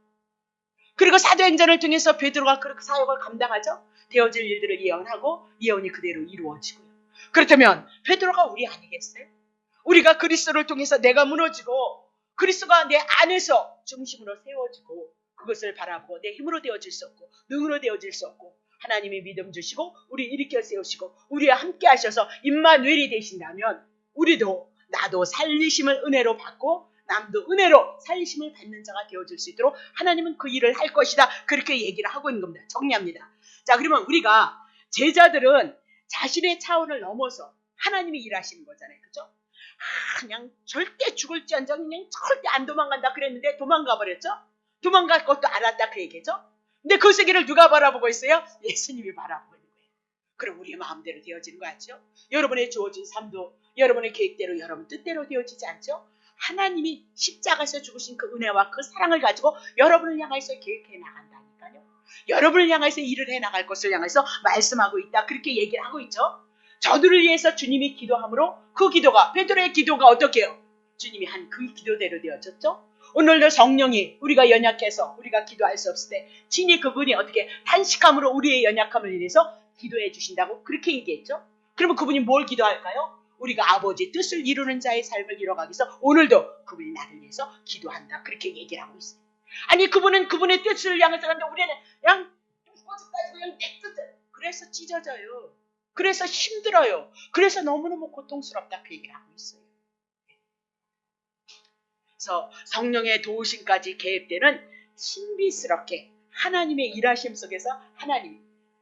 그리고 사도행전을 통해서 베드로가 그렇게 사역을 감당하죠. 되어질 일들을 예언하고 예언이 그대로 이루어지고요. 그렇다면 베드로가 우리 아니겠어요? 우리가 그리스도를 통해서 내가 무너지고 그리스도가 내 안에서 중심으로 세워지고 그것을 바라보고 내 힘으로 되어질 수 없고 능으로 되어질 수 없고 하나님이 믿음 주시고 우리 일으켜 세우시고 우리와 함께 하셔서 임마누엘이 되신다면 나도 살리심을 은혜로 받고 남도 은혜로 살리심을 받는 자가 되어질 수 있도록 하나님은 그 일을 할 것이다. 그렇게 얘기를 하고 있는 겁니다. 정리합니다. 자, 그러면 우리가 제자들은 자신의 차원을 넘어서 하나님이 일하시는 거잖아요. 그죠? 그냥 절대 죽을지언정 그냥 절대 안 도망간다 그랬는데 도망가 버렸죠? 도망갈 것도 알았다 그 얘기죠? 근데 그 세계를 누가 바라보고 있어요? 예수님이 바라보고 있는 거예요. 그럼 우리의 마음대로 되어지는 거 같죠? 여러분의 주어진 삶도 여러분의 계획대로 여러분 뜻대로 되어지지 않죠? 하나님이 십자가에서 죽으신 그 은혜와 그 사랑을 가지고 여러분을 향해서 계획해 나간다니까요. 여러분을 향해서 일을 해 나갈 것을 향해서 말씀하고 있다. 그렇게 얘기를 하고 있죠. 저들을 위해서 주님이 기도함으로 그 기도가 베드로의 기도가 어떻게 해요? 주님이 한 그 기도대로 되어졌죠. 오늘도 성령이 우리가 연약해서 우리가 기도할 수 없을 때 친히 그분이 어떻게 탄식함으로 우리의 연약함을 인해서 기도해 주신다고 그렇게 얘기했죠. 그러면 그분이 뭘 기도할까요? 우리가 아버지 뜻을 이루는 자의 삶을 이뤄가기 위해서 오늘도 그분이 나를 위해서 기도한다. 그렇게 얘기를 하고 있어요. 아니 그분은 그분의 뜻을 향해서 가는데 우리는 그냥 꼬집가지고 그냥 내 뜻을 그래서 찢어져요. 그래서 힘들어요. 그래서 너무너무 고통스럽다. 그 얘기를 하고 있어요. 그래서 성령의 도우심까지 계획되는 신비스럽게 하나님의 일하심 속에서 하나님이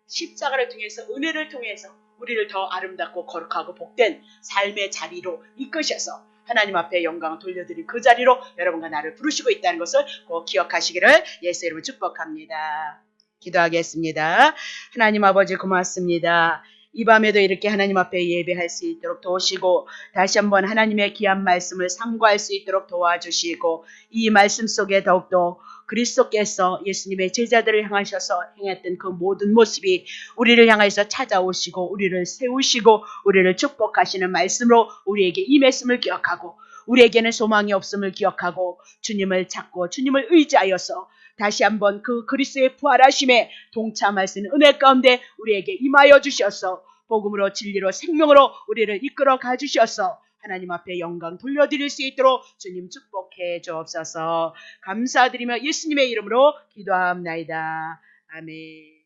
십자가를 통해서 은혜를 통해서 우리를 더 아름답고 거룩하고 복된 삶의 자리로 이끄셔서 하나님 앞에 영광을 돌려드린 그 자리로 여러분과 나를 부르시고 있다는 것을 꼭 기억하시기를 예수 이름으로 축복합니다. 기도하겠습니다. 하나님 아버지 고맙습니다. 이 밤에도 이렇게 하나님 앞에 예배할 수 있도록 도우시고 다시 한번 하나님의 귀한 말씀을 상고할 수 있도록 도와주시고 이 말씀 속에 더욱더 그리스도께서 예수님의 제자들을 향하셔서 행했던 그 모든 모습이 우리를 향해서 찾아오시고 우리를 세우시고 우리를 축복하시는 말씀으로 우리에게 임했음을 기억하고 우리에게는 소망이 없음을 기억하고 주님을 찾고 주님을 의지하여서 다시 한번 그 그리스도의 부활하심에 동참할 수 있는 은혜 가운데 우리에게 임하여 주셔서 복음으로 진리로 생명으로 우리를 이끌어 가주셔서 하나님 앞에 영광 돌려드릴 수 있도록 주님 축복해 주옵소서. 감사드리며 예수님의 이름으로 기도합나이다. 아멘.